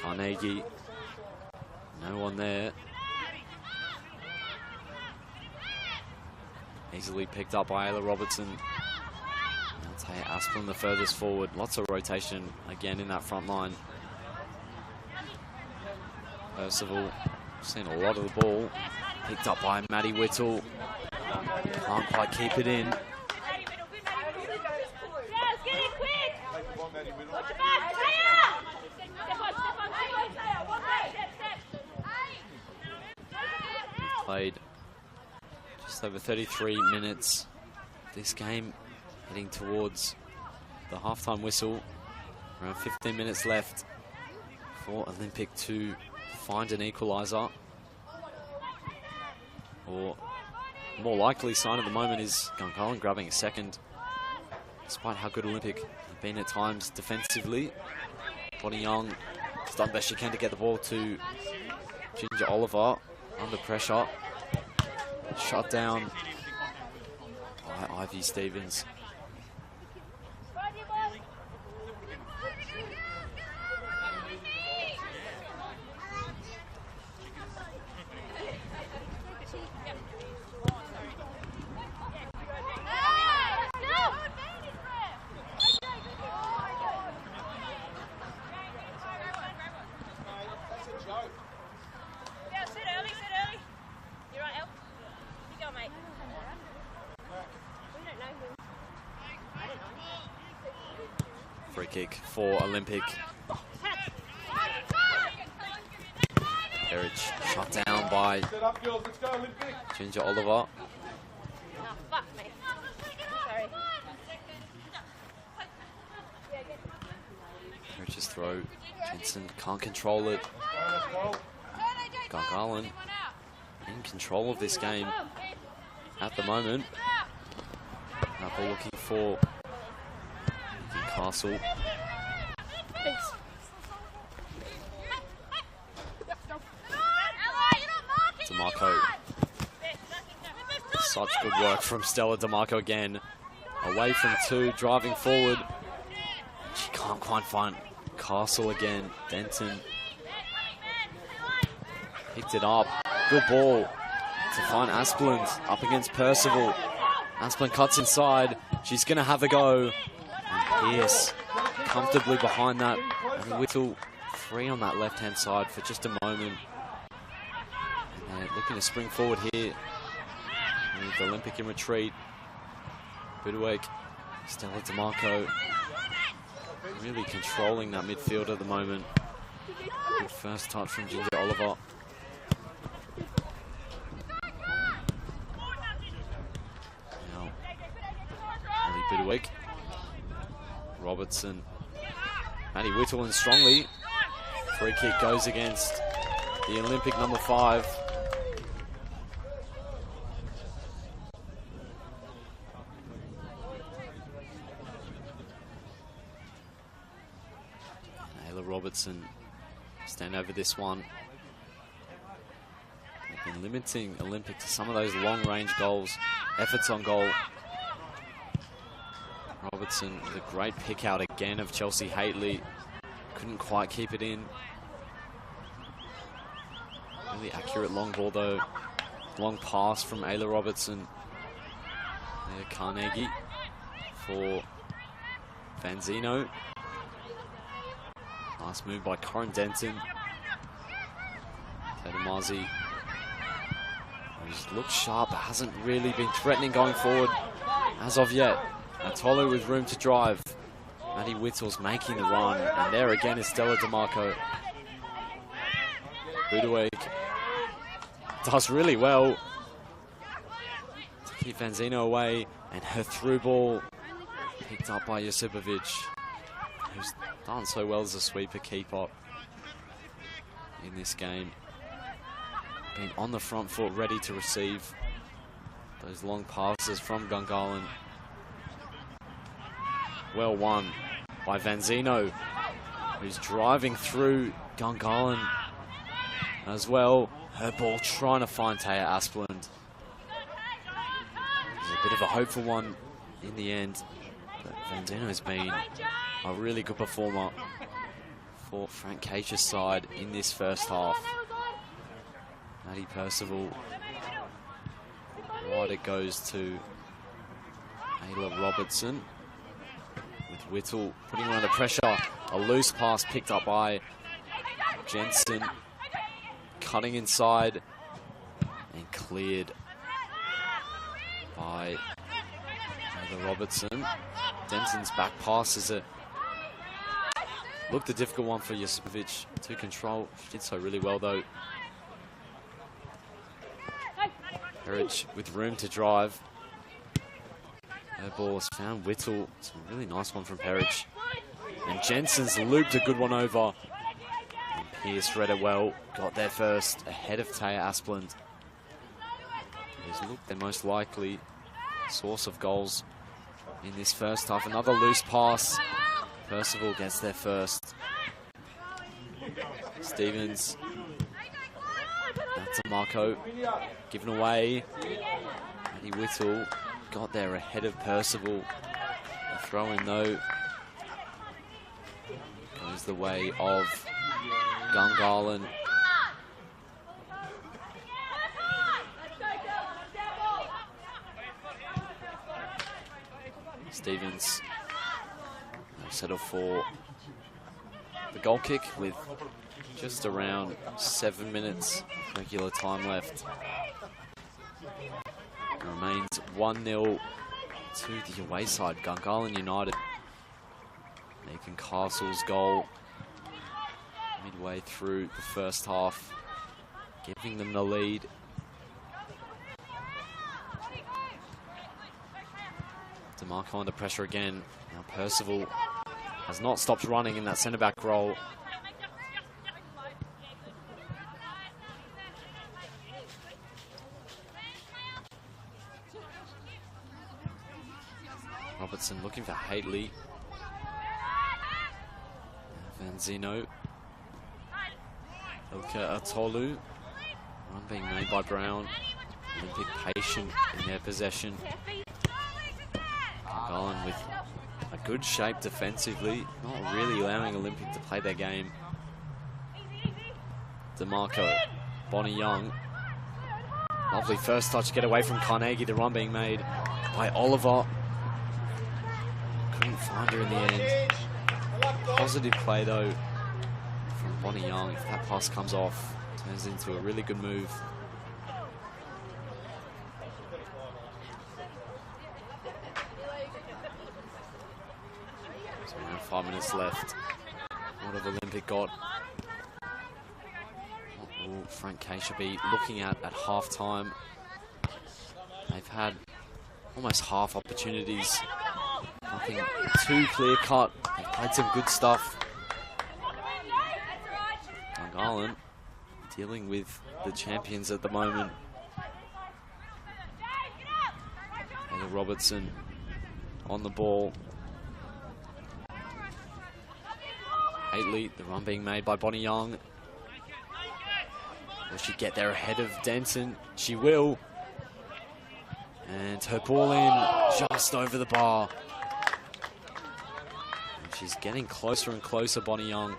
Carnegie. No one there. Easily picked up by Ayla Robertson. Now Taya Asplund the furthest forward. Lots of rotation again in that front line. Percival seen a lot of the ball. Picked up by Maddie Whittle. Can't quite keep it in. Played just over 33 minutes. This game heading towards the halftime whistle. Around 15 minutes left for Olympic to find an equaliser. Or more likely sign at the moment is Gungahlin grabbing a second. Despite how good Olympic have been at times defensively. Bonnie Young has done best she can to get the ball to Ginger Oliver under pressure. Shut down by Ivy Stevens. Free kick for Olympic. Erich shut down by Ginger Oliver. Erich's throw. Jensen can't control it. Gungahlin in control of this game at the moment. Now we're looking for Castle. DeMarco. Such good work from Stella DeMarco again. Away from two, driving forward. She can't quite find Castle again. Denton picked it up. Good ball to find Asplund up against Percival. Asplund cuts inside. She's going to have a go. And Pierce comfortably behind that. And Whittle free on that left-hand side for just a moment. And they're looking to spring forward here with Olympic in retreat. Budwig, Stella DeMarco really controlling that midfield at the moment. Good first touch from Ginger Oliver. Now, Ellie Budwig. Robertson. Maddie Whittle in strongly. Free kick goes against the Olympic number 5. Ayla Robertson stand over this one. They've been limiting Olympic to some of those long-range goals, efforts on goal. Robertson with a great pick out again of Chelsea Haitley. Couldn't quite keep it in. Really accurate long ball though. Long pass from Ayla Robertson. There, Carnegie for Vanzino. Nice move by Corin Denton. Tedemazi, who's looked sharp but hasn't really been threatening going forward as of yet. Atolu with room to drive. Maddie Whittle's making the run, and there again is Stella DeMarco. Budwig does really well to keep Vanzino away, and her through ball picked up by Josipovic, who's done so well as a sweeper keeper in this game. Been on the front foot, ready to receive those long passes from Gungahlin. Well won by Vanzino, who's driving through Gungahlin as well. Her ball trying to find Taya Asplund. A bit of a hopeful one in the end, but Vanzino's been a really good performer for Frank Cage's side in this first half. Maddie Percival Wide it goes to Ayla Robertson. With Whittle putting her under pressure. A loose pass picked up by Jensen. Cutting inside and cleared by Ayla Robertson. Denton's back pass is looked a difficult one for Josipovic to control. She did so really well though. Perich with room to drive. Her ball has found Whittle. It's a really nice one from Perich. And Jensen's looped a good one over. And Pierce read it well. Got there first ahead of Taya Asplund. Who's looked their most likely source of goals in this first half. Another loose pass. Percival gets there first. Stevens. That's a Marco. Given away. Eddie Whittle got there ahead of Percival. The throw in though goes the way of Gungahlin. Stevens will settle for the goal kick with just around 7 minutes regular time left. It remains 1-0 to the away side. Gungahlin United making Castle's goal midway through the first half, giving them the lead. DeMarco under pressure again. Now Percival has not stopped running in that centre-back role. Robertson looking for Haley. Vanzino. Ilka Atolu. Run being made by Brown. Olympic patient in their possession. Gungahlin with a good shape defensively. Not really allowing Olympic to play their game. DeMarco. Bonnie Young. Lovely first touch, get away from Carnegie. The run being made by Oliver. Couldn't find her in the end. Positive play though from Bonnie Young. If that pass comes off, turns into a really good move. So around 5 minutes left. What have Olympic got? What will Frank Keisha be looking at half-time? They've had almost half opportunities. Nothing too clear-cut. They've played some good stuff. Gungahlin dealing with the champions at the moment. Ayla Robertson on the ball. Haley, the run being made by Bonnie Young. Will she get there ahead of Denton? She will. And her ball in just over the bar. And she's getting closer and closer, Bonnie Young.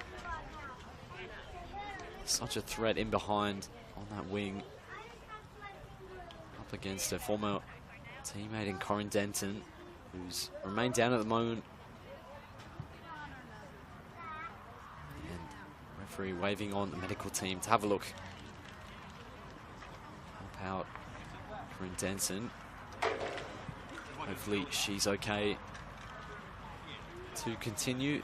Such a threat in behind on that wing. Up against her former teammate in Corinne Denton, who's remained down at the moment. And referee waving on the medical team to have a look. Help out Corinne Denton. Hopefully she's okay to continue.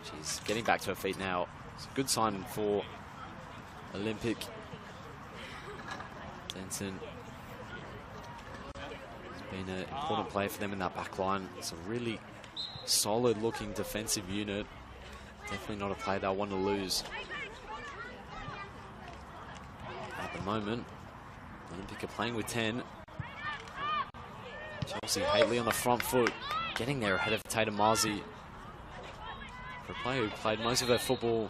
She's getting back to her feet now. It's a good sign for Olympic. Denton has been an important player for them in that back line. It's a really solid looking defensive unit. Definitely not a player they'll want to lose. At the moment, Olympic are playing with 10. Chelsea Haley on the front foot, getting there ahead of Tatum Marzi. For a player who played most of her football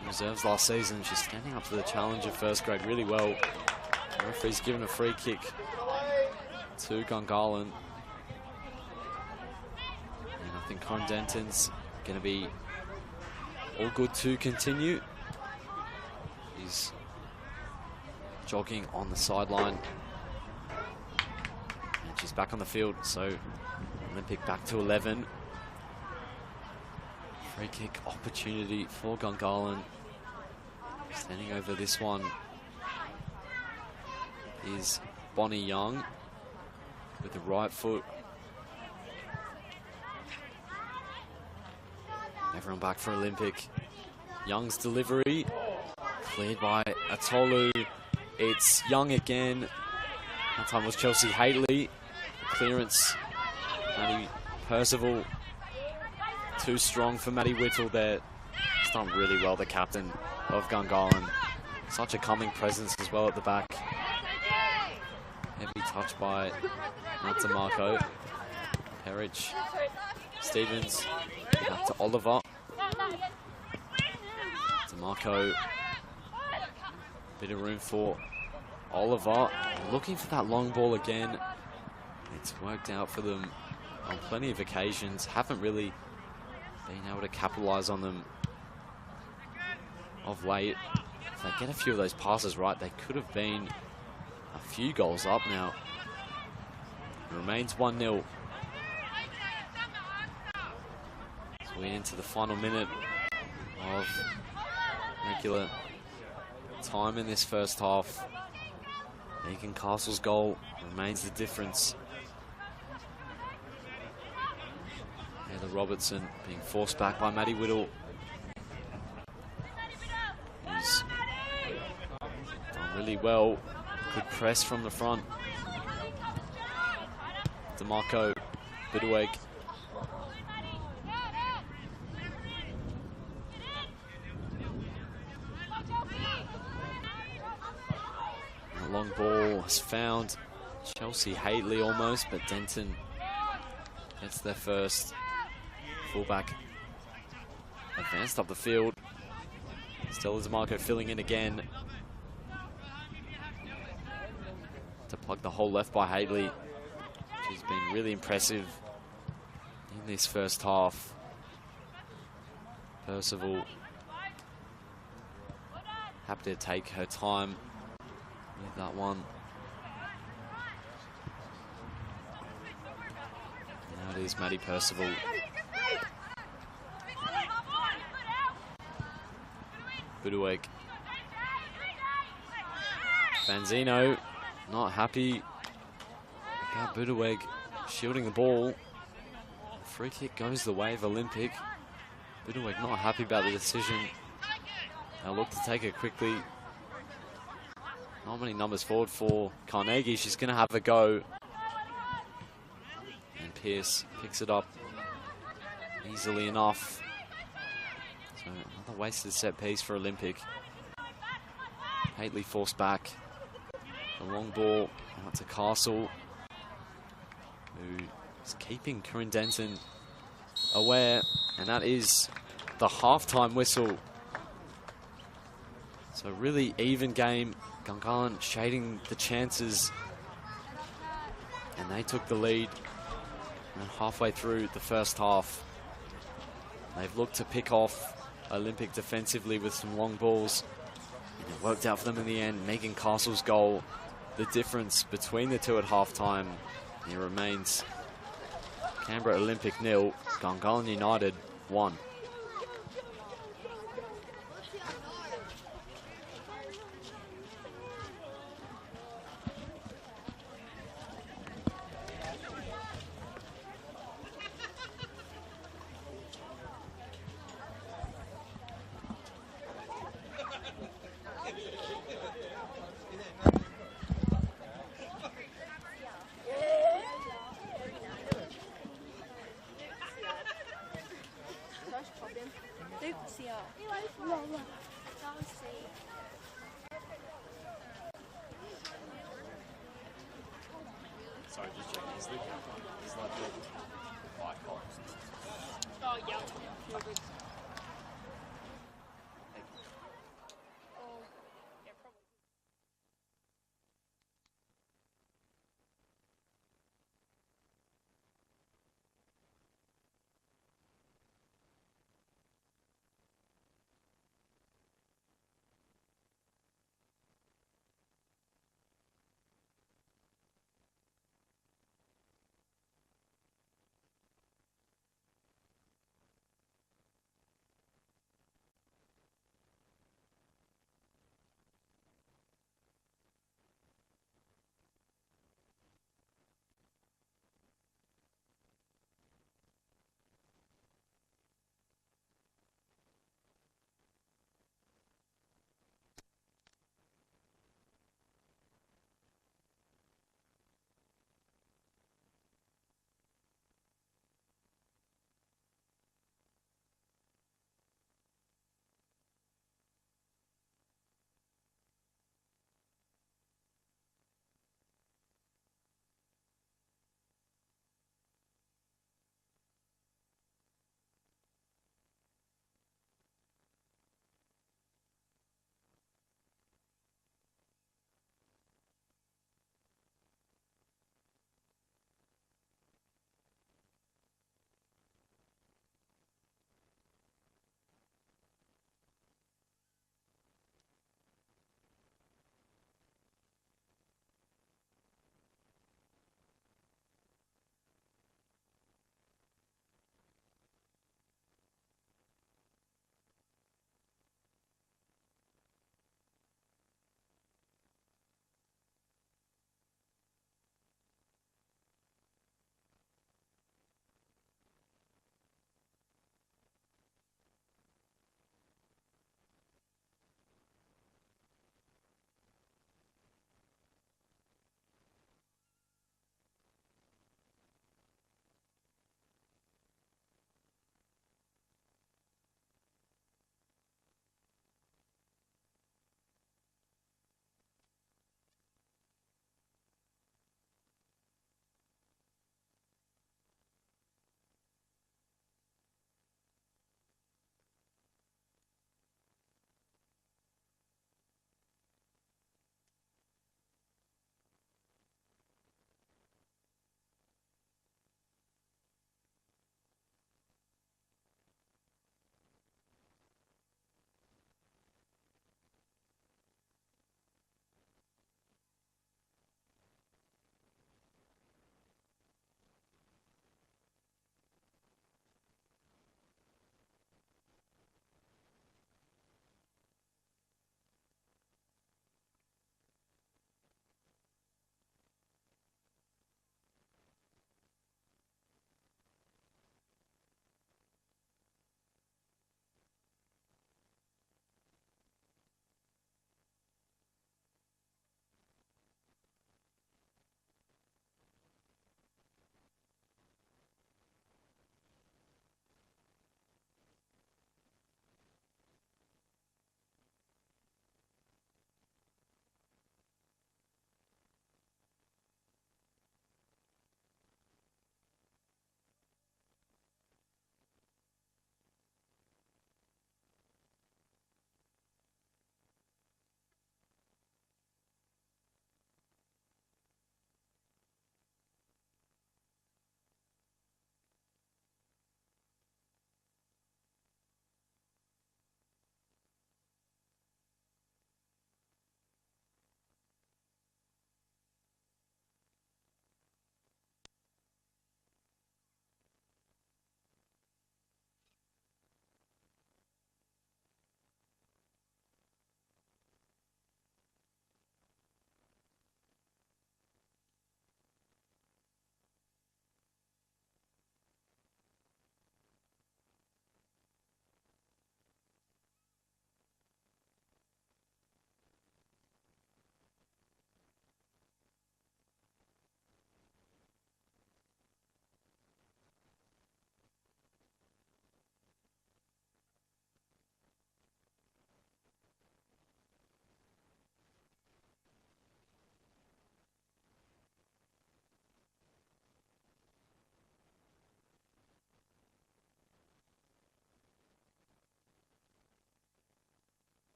in reserves last season, she's standing up to the challenge of first grade really well. The referee's given a free kick to Gungahlin. And I think Corinne Denton's going to be all good to continue. She's jogging on the sideline. And she's back on the field, so Olympic back to 11. Free kick opportunity for Gungahlin. Standing over this one is Bonnie Young with the right foot. Everyone back for Olympic. Young's delivery cleared by Atolu. It's Young again. That time was Chelsea Haley. Clearance, Maddie Percival. Too strong for Maddie Whittle there. He's done really well, the captain of Gungahlin. Such a calming presence as well at the back. Heavy touch by Marco. Perich. Stevens. Back to Oliver. DeMarco. Bit of room for Oliver. Looking for that long ball again. It's worked out for them on plenty of occasions. Haven't really been able to capitalize on them of late. If they get a few of those passes right, they could have been a few goals up now. It remains 1-0. So we're into the final minute of regular time in this first half. Megan Castle's goal remains the difference. Heather Robertson being forced back by Maddie Whittle. Who's done really well. Good press from the front. DeMarco, Bidweg. The long ball is found. Chelsea Haley almost, but Denton gets their first. Fullback advanced up the field. Stella DeMarco filling in again to plug the hole left by Haley. She's been really impressive in this first half. Percival happy to take her time with that one. Now it is Maddie Percival. Budueg. Fanzino not happy about Budueg shielding the ball. Free kick goes the way of Olympic. Budueg not happy about the decision. They'll look to take it quickly. Not many numbers forward for Carnegie. She's going to have a go. And Pierce picks it up easily enough. So another wasted set piece for Olympic. Haley forced back. The long ball out to Castle, who is keeping Corinne Denton aware, and that is the halftime whistle. So really even game. Gungahlin shading the chances, and they took the lead. And halfway through the first half, they've looked to pick off Olympic defensively with some long balls, and it worked out for them in the end. Megan Castle's goal, the difference between the two at halftime. It remains Canberra Olympic 0, Gungahlin United 1. Sorry, just checking. Is that the bike box? Oh, yeah.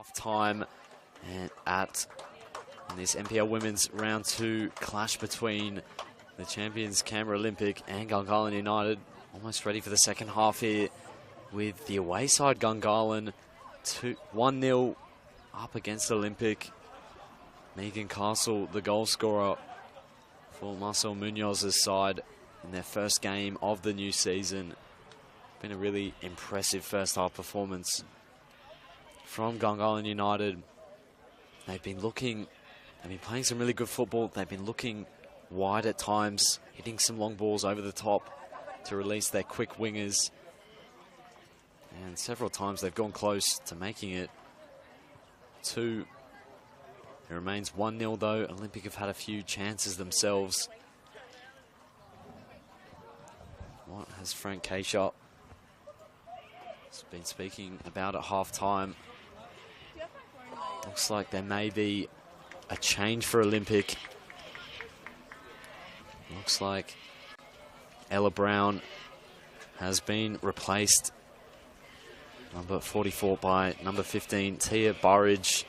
Half time and in this NPL Women's Round 2 clash between the champions Canberra Olympic and Gungahlin United. Almost ready for the second half here with the away side Gungahlin 1-0 up against Olympic. Megan Castle, the goal scorer for Marcel Munoz's side in their first game of the new season. Been a really impressive first half performance from Gungahlin United. They've been playing some really good football. They've been looking wide at times, hitting some long balls over the top to release their quick wingers. And several times they've gone close to making it 2. It remains 1-0 though. Olympic have had a few chances themselves. What has Frank Keisha been speaking about at half time? Looks like there may be a change for Olympic. Looks like Ella Brown has been replaced, number 44, by number 15, Tia Burridge,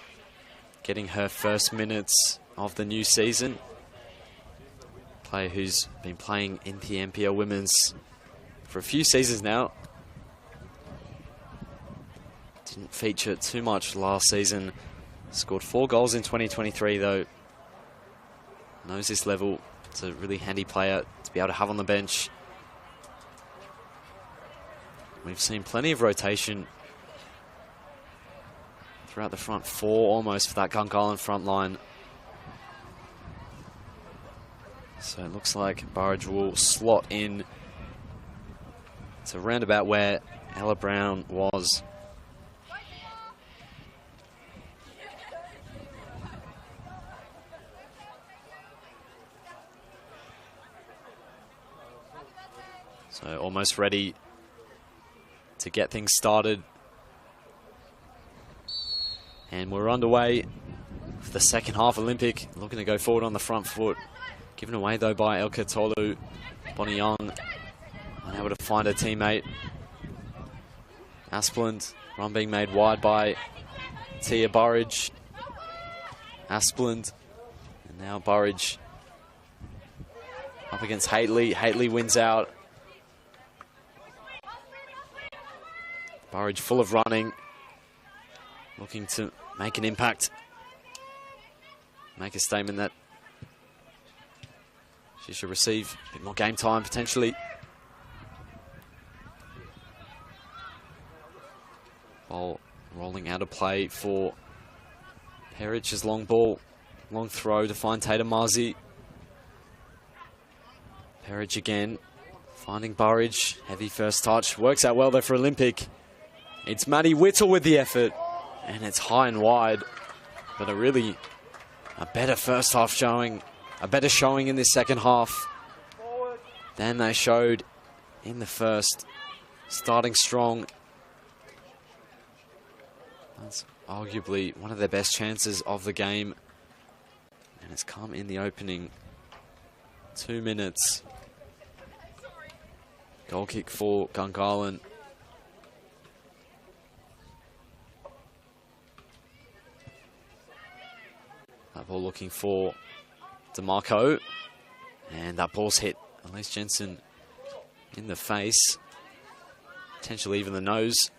getting her first minutes of the new season. Player who's been playing in the NPL Women's for a few seasons now. Didn't feature too much last season. Scored 4 goals in 2023 though. Knows this level. It's a really handy player to be able to have on the bench. We've seen plenty of rotation throughout the front 4 almost for that Gungahlin front line. So it looks like Burridge will slot in to roundabout where Ella Brown was. So almost ready to get things started. And we're underway for the second half. Olympic looking to go forward on the front foot. Given away though by Elka Tolu. Bonnie Young unable to find her teammate. Asplund, run being made wide by Tia Burridge. Asplund, and now Burridge up against Hately. Hately wins out. Burridge full of running, looking to make an impact, make a statement that she should receive a bit more game time potentially. Ball rolling out of play for Perich's long ball, long throw to find Tatum Marzi. Perich again, finding Burridge, heavy first touch, works out well though for Olympic. It's Maddie Whittle with the effort, and it's high and wide, but a better first half showing, a better showing in this second half than they showed in the first. Starting strong. That's arguably one of their best chances of the game, and it's come in the opening 2 minutes. Goal kick for Gungahlin. That ball looking for DeMarco, and that ball's hit Elise Jensen in the face, potentially even the nose.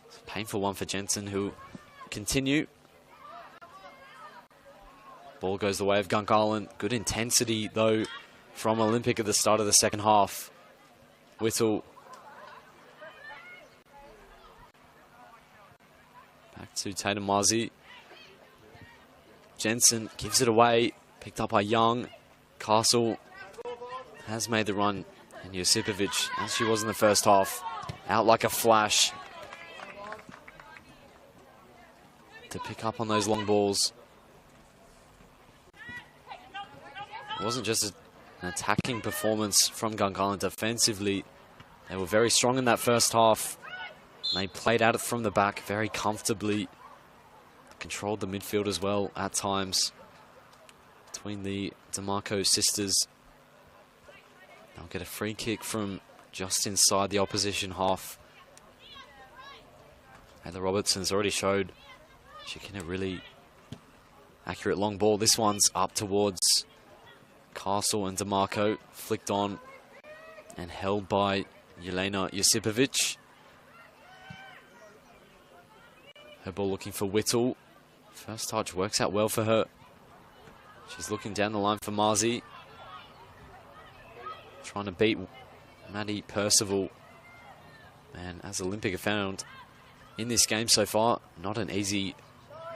It's a painful one for Jensen, who continue. Ball goes the way of Gungahlin. Good intensity though from Olympic at the start of the second half. Whittle back to Tatum Marzi. Jensen gives it away, picked up by Young. Castle has made the run, and Josipovic, as she was in the first half, out like a flash to pick up on those long balls. It wasn't just an attacking performance from Gungahlin defensively. They were very strong in that first half. They played at it from the back very comfortably. Controlled the midfield as well at times between the DeMarco sisters. They'll get a free kick from just inside the opposition half. Heather Robertson's already showed She can hit really accurate long ball. This one's up towards Castle and DeMarco. Flicked on and held by Jelena Josipovic. Her ball looking for Whittle. First touch works out well for her. She's looking down the line for Marzi. Trying to beat Maddie Percival. And as Olympic have found in this game so far, not an easy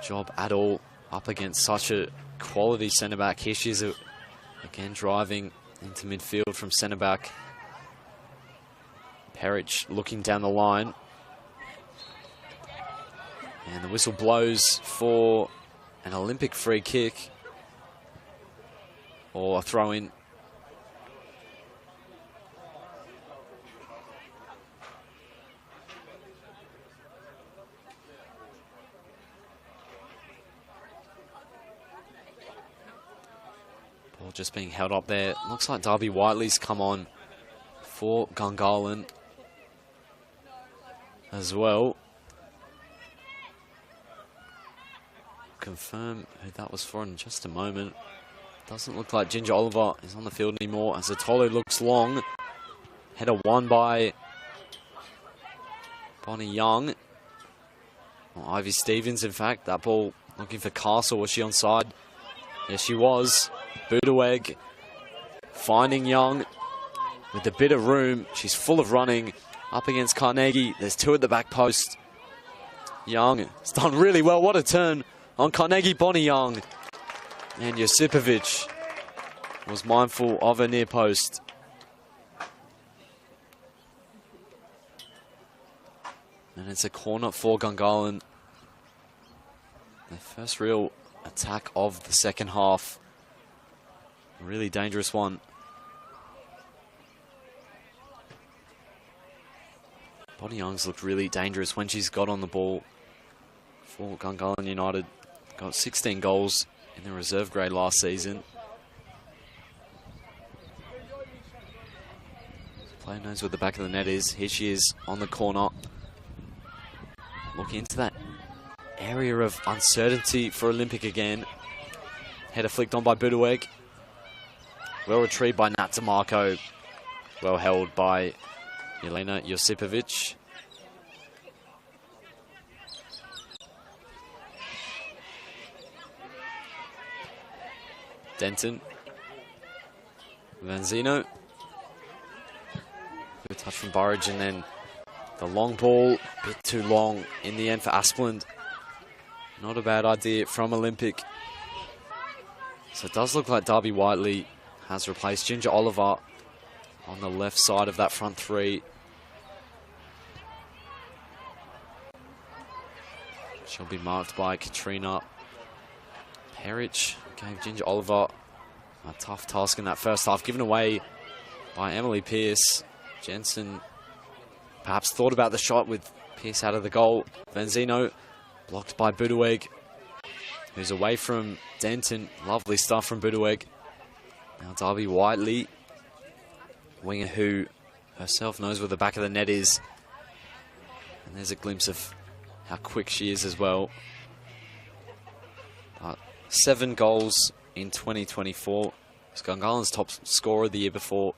job at all up against such a quality centre back. Here she is again driving into midfield from centre back. Perich looking down the line. And the whistle blows for an Olympic free kick or a throw in. Ball just being held up there. Looks like Darby Whiteley's come on for Gungahlin as well. Confirm who that was for in just a moment. Doesn't look like Ginger Oliver is on the field anymore as Atolo looks long. Header won by Bonnie Young. Or Ivy Stevens, in fact. That ball looking for Castle. Was she onside? Yes, she was. Budaweg finding Young with a bit of room. She's full of running up against Carnegie. There's two at the back post. Young has done really well. What a turn on Carnegie. Bonnie Young. And Josipovic was mindful of a near post. And it's a corner for Gungahlin. Their first real attack of the second half. A really dangerous one. Bonnie Young's looked really dangerous when she's got on the ball for Gungahlin United. Got 16 goals in the reserve grade last season. Player knows where the back of the net is. Here she is on the corner. Looking into that area of uncertainty for Olympic again. Header flicked on by Budaweg. Well retrieved by Nat DeMarco. Well held by Jelena Josipovic. Denton. Vanzino. Good touch from Burridge, and then the long ball, a bit too long in the end for Asplund. Not a bad idea from Olympic. So it does look like Darby Whiteley has replaced Ginger Oliver on the left side of that front three. She'll be marked by Katrina Perich. Gave Ginger Oliver a tough task in that first half, given away by Emily Pearce. Jensen perhaps thought about the shot with Pearce out of the goal. Vanzino blocked by Budaweg, who's away from Denton. Lovely stuff from Budaweg. Now Darby Whiteley, winger who herself knows where the back of the net is. And there's a glimpse of how quick she is as well. 7 goals in 2024. It's Gungalin's top scorer the year before.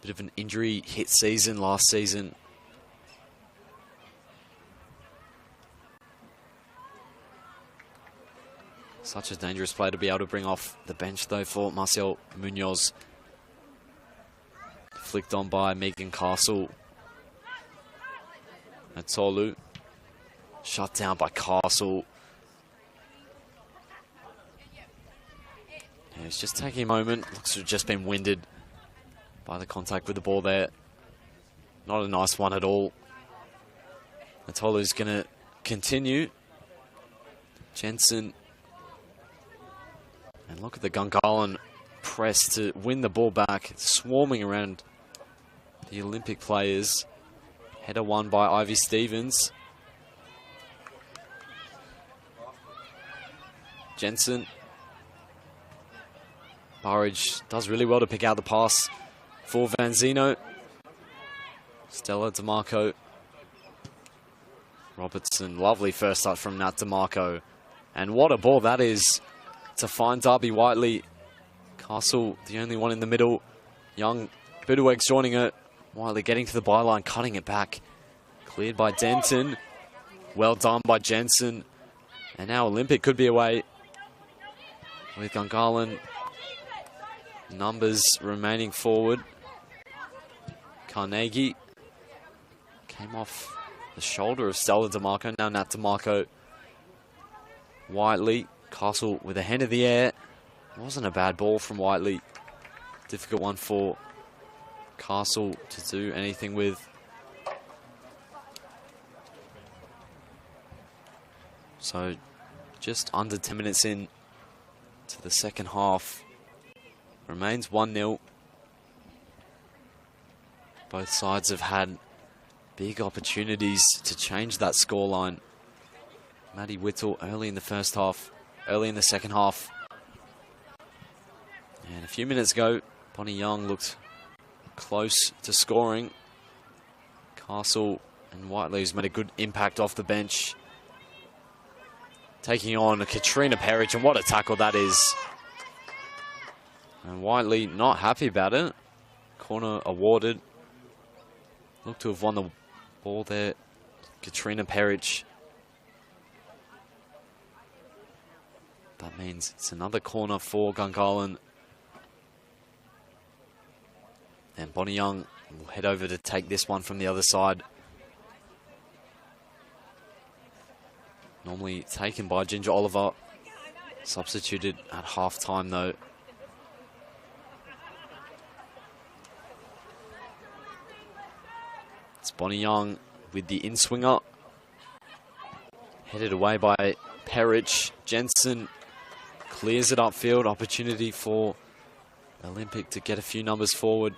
Bit of an injury hit season last season. Such a dangerous player to be able to bring off the bench though for Marcel Munoz. Flicked on by Megan Castle. Atolu. Shut down by Castle. Yeah, it's just taking a moment. Looks to have just been winded by the contact with the ball there. Not a nice one at all. Atolu's going to continue. Jensen. And look at the Gungahlin press to win the ball back. It's swarming around the Olympic players. Header won by Ivy Stevens. Jensen. Burridge does really well to pick out the pass for Vanzino. Stella DeMarco. Robertson, lovely first touch from Nat DeMarco. And what a ball that is to find Darby Whiteley. Castle, the only one in the middle. Young, Budueg's joining it. Whiteley getting to the byline, cutting it back. Cleared by Denton. Well done by Jensen. And now Olympic could be away with Gungahlin. Numbers remaining forward. Carnegie came off the shoulder of Stella DeMarco. Now Nat DeMarco. Whiteley. Castle with a hand in the air. Wasn't a bad ball from Whiteley. Difficult one for Castle to do anything with. So just under 10 minutes in to the second half. Remains 1-0. Both sides have had big opportunities to change that scoreline. Maddie Whittle early in the first half, early in the second half. And a few minutes ago, Bonnie Young looked close to scoring. Castle and Whiteley's made a good impact off the bench. Taking on Katrina Perich, and what a tackle that is. And Whiteley not happy about it. Corner awarded. Looked to have won the ball there. Katrina Perich. That means it's another corner for Gungahlin. And Bonnie Young will head over to take this one from the other side. Normally taken by Ginger Oliver. Substituted at half-time though. It's Bonnie Young with the in-swinger. Headed away by Perich. Jensen clears it upfield. Opportunity for Olympic to get a few numbers forward.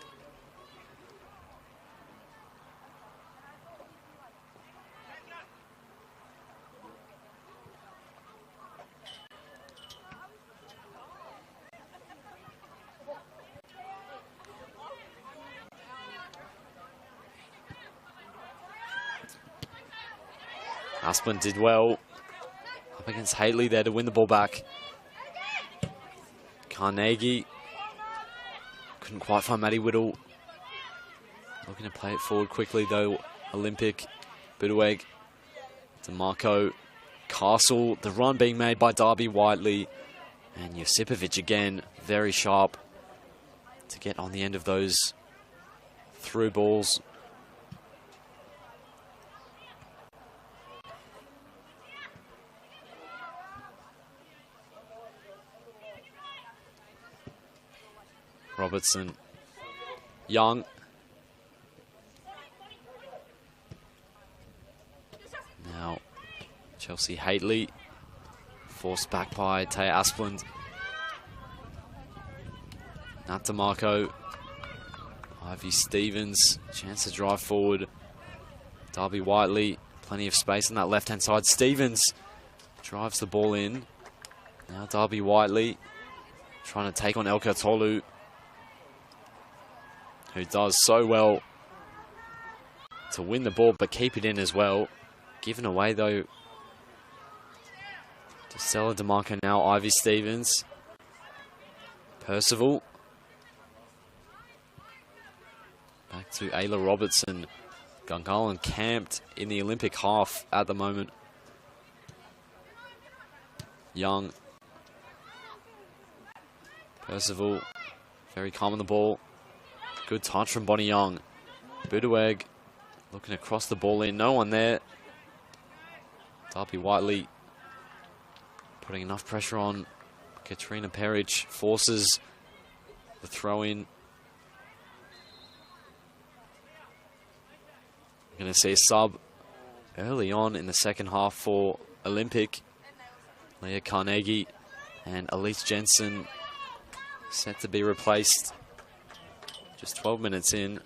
Asplund did well up against Haley there to win the ball back. Carnegie couldn't quite find Maddie Whittle. Looking to play it forward quickly though. Olympic, Budueg, DeMarco, Castle. The run being made by Darby Whiteley. And Josipovic again, very sharp to get on the end of those through balls. Robertson, Young. Now Chelsea Haley, forced back by Taya Asplund. Nat DeMarco, Ivy Stevens, chance to drive forward. Darby Whiteley, plenty of space on that left-hand side. Stevens drives the ball in. Now Darby Whiteley trying to take on Elka Tolu, who does so well to win the ball but keep it in as well. Given away though to Stella DeMarco. Now Ivy Stevens, Percival, back to Ayla Robertson. Gungahlin camped in the Olympic half at the moment. Young, Percival, very calm on the ball. Good touch from Bonnie Young. Budueg looking to cross the ball in. No one there. Darby Whiteley putting enough pressure on. Katrina Perich forces the throw in. We're going to see a sub early on in the second half for Olympic. Leah Carnegie and Elise Jensen set to be replaced. Just 12 minutes in.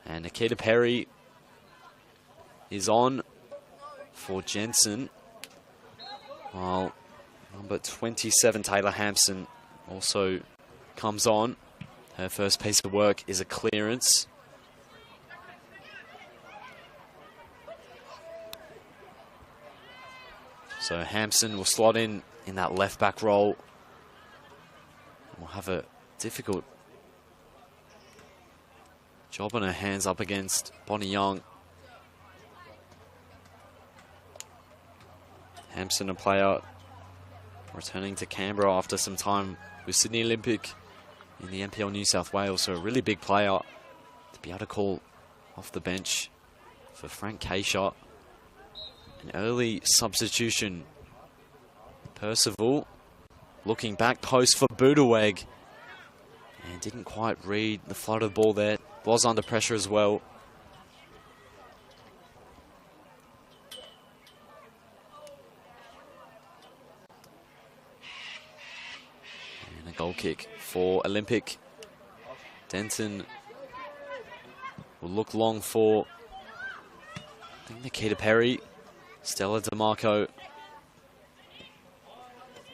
And Nikita Perry is on for Jensen, while number 27 Taylor Hampson also comes on. Her first piece of work is a clearance. So Hampson will slot in that left back role. We'll have a difficult job on her hands up against Bonnie Young. Hampson, a player returning to Canberra after some time with Sydney Olympic in the NPL New South Wales, so a really big player to be able to call off the bench for Frank K-Shot. An early substitution. Percival looking back post for Budaweg and didn't quite read the float of the ball there. Was under pressure as well. And a goal kick for Olympic. Denton will look long for, I think, Nikita Perry. Stella DeMarco.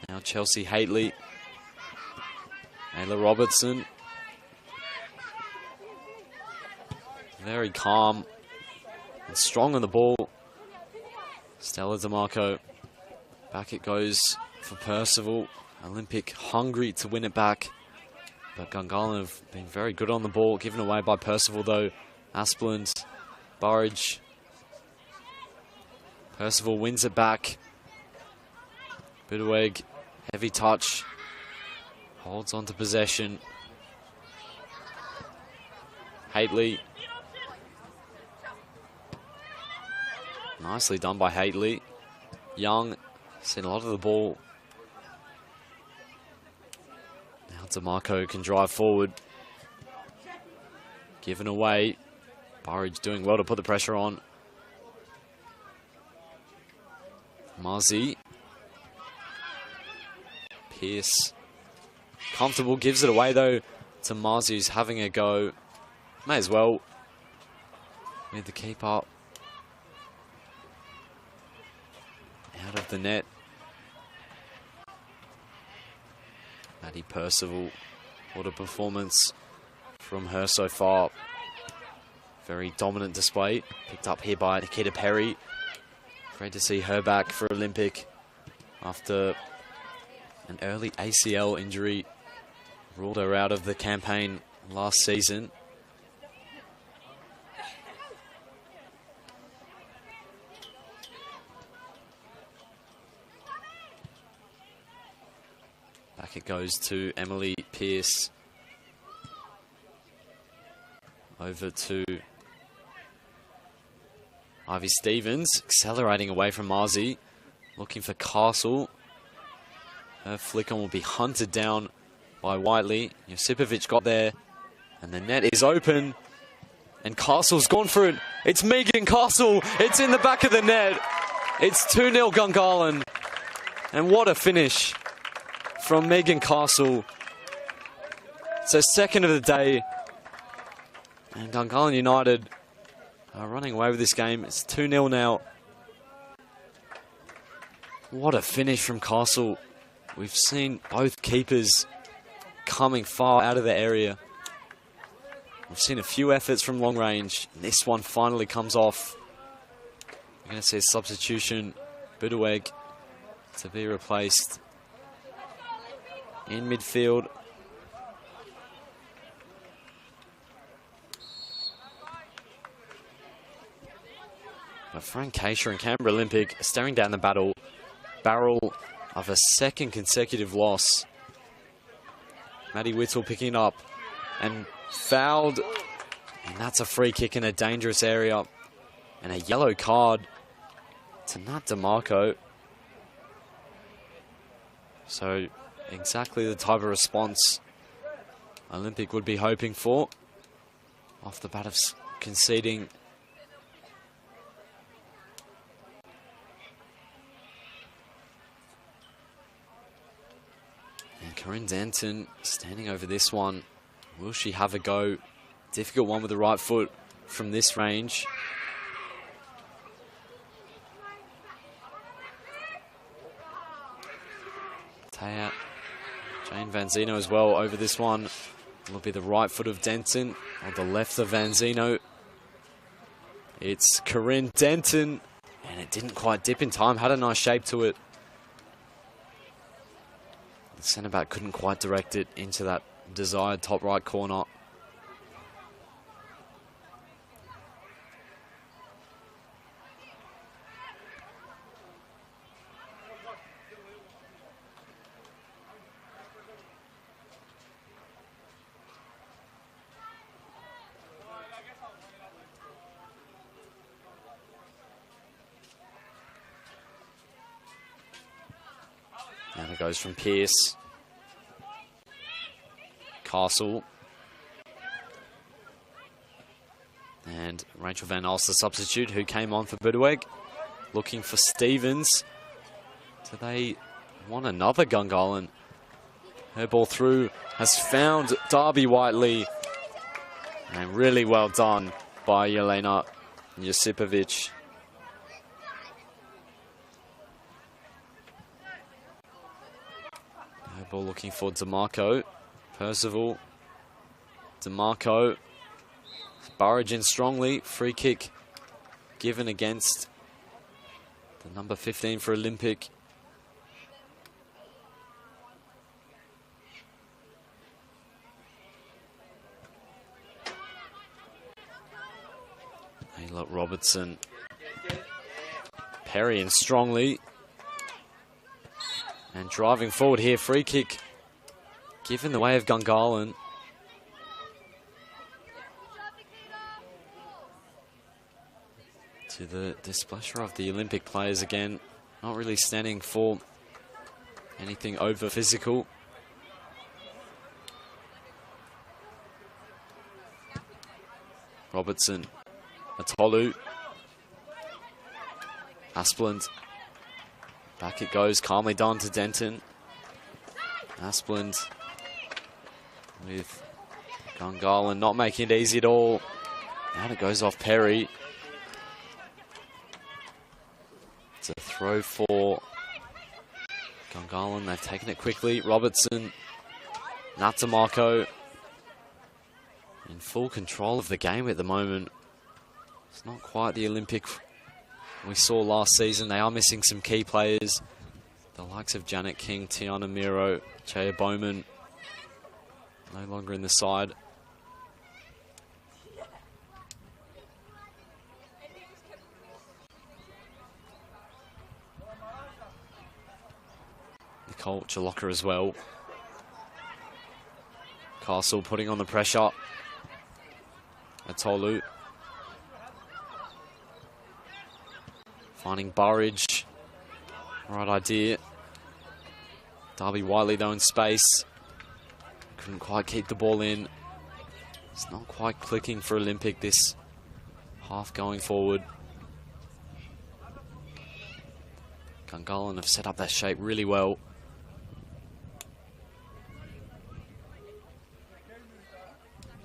Now Chelsea Haitley. Ayla Robertson. Very calm and strong on the ball. Stella DeMarco. Back it goes for Percival. Olympic hungry to win it back. But Gungahlin have been very good on the ball. Given away by Percival though. Aspland. Burridge. Percival wins it back. Budaweg, heavy touch. Holds on to possession. Haitley. Nicely done by Haitley. Young, seen a lot of the ball. Now DeMarco can drive forward. Given away. Burridge doing well to put the pressure on. Marzi. Pierce. Comfortable, gives it away though to Marzi, who's having a go. May as well. With the keep up. Out of the net. Maddie Percival. What a performance from her so far. Very dominant display. Picked up here by Nikita Perry. Great to see her back for Olympic after an early ACL injury. Ruled her out of the campaign last season. Back it goes to Emily Pierce. Over to Ivy Stevens, accelerating away from Marzi. Looking for Castle. Her flick on will be hunted down by Whiteley. Josipovic got there. And the net is open. And Castle's gone for it. It's Megan Castle. It's in the back of the net. It's 2-0 Gungahlin. And what a finish from Megan Castle. It's her second of the day. And Gungahlin United are running away with this game. It's 2-0 now. What a finish from Castle. We've seen both keepers coming far out of the area. We've seen a few efforts from long range. And this one finally comes off. We're going to see a substitution. Budaweg to be replaced in midfield. But Frank Keisha and Canberra Olympic are staring down the barrel of a second consecutive loss. Maddie Whittle picking it up and fouled. And that's a free kick in a dangerous area. And a yellow card to Nat DeMarco. So exactly the type of response Olympic would be hoping for off the bat of conceding. And Corinne Denton standing over this one. Will she have a go? Difficult one with the right foot from this range. Taya, Jane Van Zeno as well over this one. Will be the right foot of Denton, or the left of Vanzino. It's Corinne Denton, and it didn't quite dip in time, had a nice shape to it. The centre back couldn't quite direct it into that desired top right corner. And it goes from Pearce. Castle. And Rachel Van Alst, the substitute, who came on for Budweg. Looking for Stevens. Do they want another Gungahlin? Her ball through has found Darby Whiteley. And really well done by Jelena Josipovic. Ball looking for DeMarco. Percival. DeMarco. Burrage in strongly. Free kick given against the number 15 for Olympic. Ayla Robertson. Perry in strongly. And driving forward here, free kick given the way of Gungahlin. To the displeasure of the Olympic players again. Not really standing for anything over physical. Robertson. Atolu. Asplund. Back it goes, calmly done to Denton. Asplund with Gungahlin not making it easy at all. And it goes off Perry. It's a throw for Gungahlin. They've taken it quickly. Robertson. Natamarco. In full control of the game at the moment. It's not quite the Olympic we saw last season. They are missing some key players. The likes of Janet King, Tiana Miro, Chaya Bowman. No longer in the side. Nicole Chaloka as well. Castle putting on the pressure. Atolu. Finding Burridge. Right idea. Darby Whiteley though in space. Couldn't quite keep the ball in. It's not quite clicking for Olympic this half going forward. Gungahlin have set up that shape really well.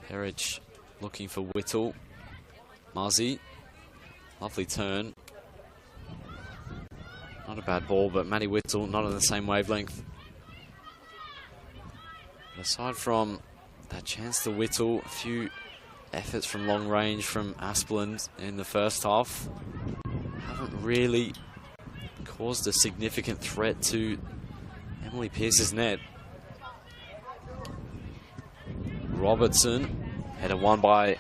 Perich looking for Whittle. Muzzy. Lovely turn. Not a bad ball, but Maddie Whittle not on the same wavelength. But aside from that chance to Whittle, a few efforts from long range from Asplund in the first half haven't really caused a significant threat to Emily Pearce's net. Robertson, header won by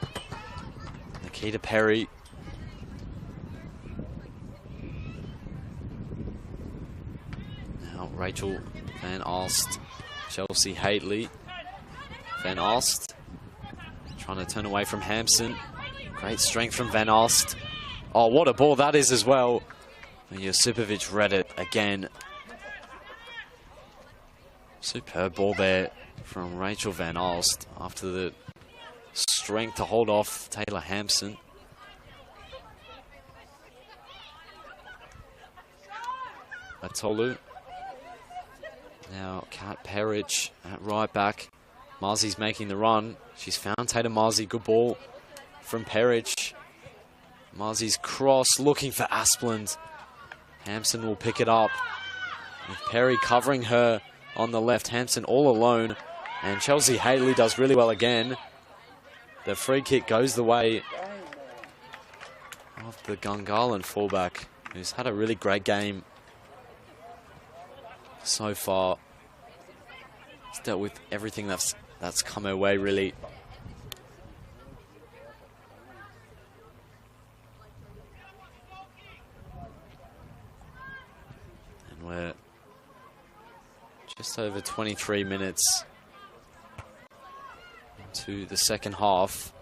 Nikita Perry. Rachel Van Alst, Chelsea Haitley. Van Alst trying to turn away from Hampson. Great strength from Van Alst. Oh, what a ball that is as well. And Josipovic read it again. Superb ball there from Rachel Van Alst after the strength to hold off Taylor Hampson. Atolu. Now Kat Perich at right back. Marzi's making the run. She's found Taylor Marzi. Good ball from Perich. Marzi's cross looking for Asplund. Hampson will pick it up. With Perry covering her on the left. Hampson all alone. And Chelsea Haley does really well again. The free kick goes the way of the Gungahlin fullback, who's had a really great game so far. He's dealt with everything that's come her way, really. And we're just over 23 minutes into the second half.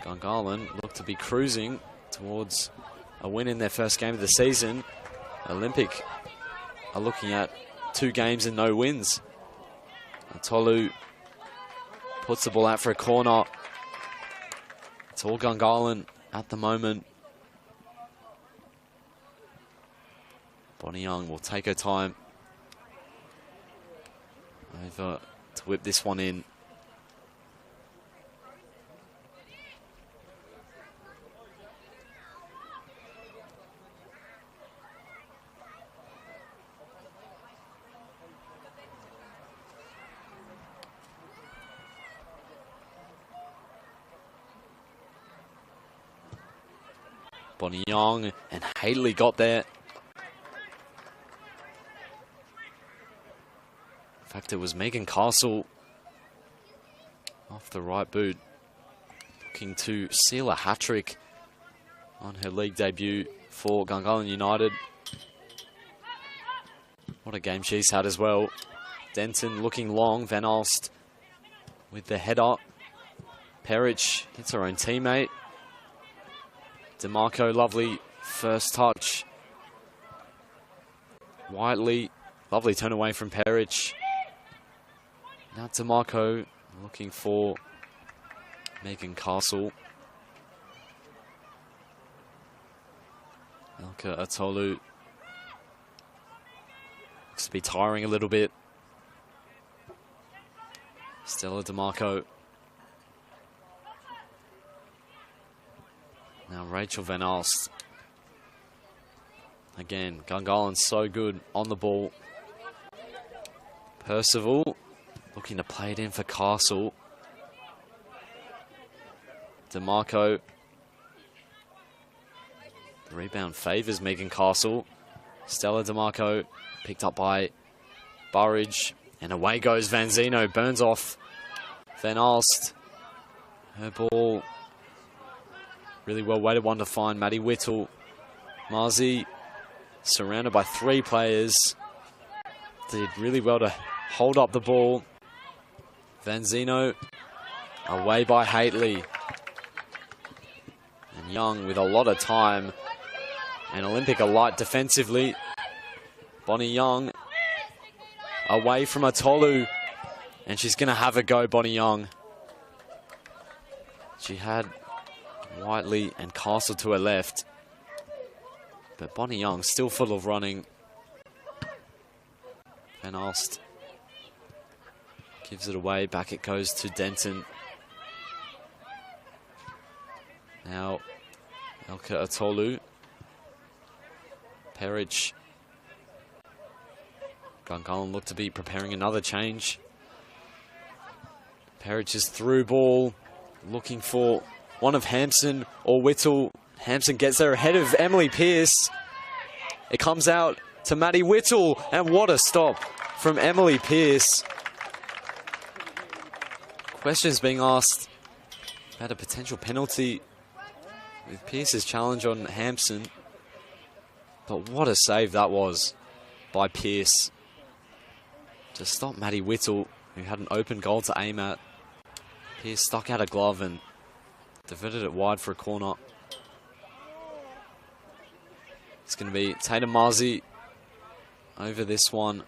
Gungahlin look to be cruising towards a win in their first game of the season. Olympic are looking at 2 games and no wins. Tolu puts the ball out for a corner. It's all Gungahlin at the moment. Bonnie Young will take her time over to whip this one in. Bonnie Young and Haley got there. In fact, it was Megan Castle off the right boot, looking to seal a hat-trick on her league debut for Gungahlin United. What a game she's had as well. Denton looking long, Van Alst with the header. Perich hits her own teammate. DeMarco, lovely first touch. Whiteley, lovely turn away from Perich. Now DeMarco looking for Megan Castle. Elka Atolu looks to be tiring a little bit. Stella DeMarco. Now Rachel Van Alst. Again, Gungahlin so good on the ball. Percival looking to play it in for Castle. DeMarco. The rebound favours Megan Castle. Stella DeMarco picked up by Burridge. And away goes Vanzino. Burns off Van Alst. Her ball. Really well weighted one to find. Maddie Whittle. Marzi surrounded by 3 players. Did really well to hold up the ball. Vanzino away by Haitley. And Young with a lot of time. And Olympic are light defensively. Bonnie Young away from Atolu. And she's going to have a go, Bonnie Young. She had Whiteley and Castle to her left. But Bonnie Young still full of running. Van Alst gives it away. Back it goes to Denton. Now Elka Atolu. Perich. Gungahlin look to be preparing another change. Perich's through ball. Looking for one of Hampson or Whittle. Hampson gets there ahead of Emily Pearce. It comes out to Maddie Whittle. And what a stop from Emily Pearce. Questions being asked about a potential penalty with Pearce's challenge on Hampson. But what a save that was by Pearce to stop Maddie Whittle, who had an open goal to aim at. Pearce stuck out a glove and diverted it wide for a corner. It's going to be Tatum Marzi over this one.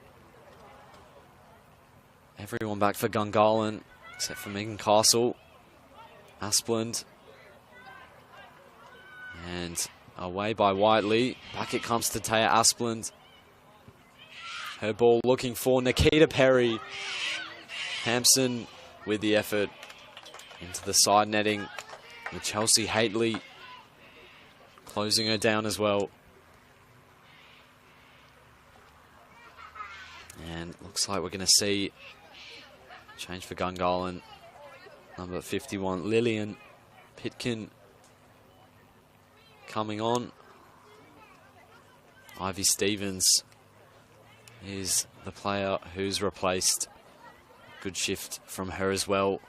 Everyone back for Gungahlin, except for Megan Castle. Asplund. And away by Whiteley. Back it comes to Taya Asplund. Her ball looking for Nikita Perry. Hampson with the effort into the side netting with Chelsea Haitley closing her down as well. And looks like we're going to see Change for Gungahlin. Number 51, Lillian Pitkin coming on. Ivy Stevens is the player who's replaced. Good shift from her as well.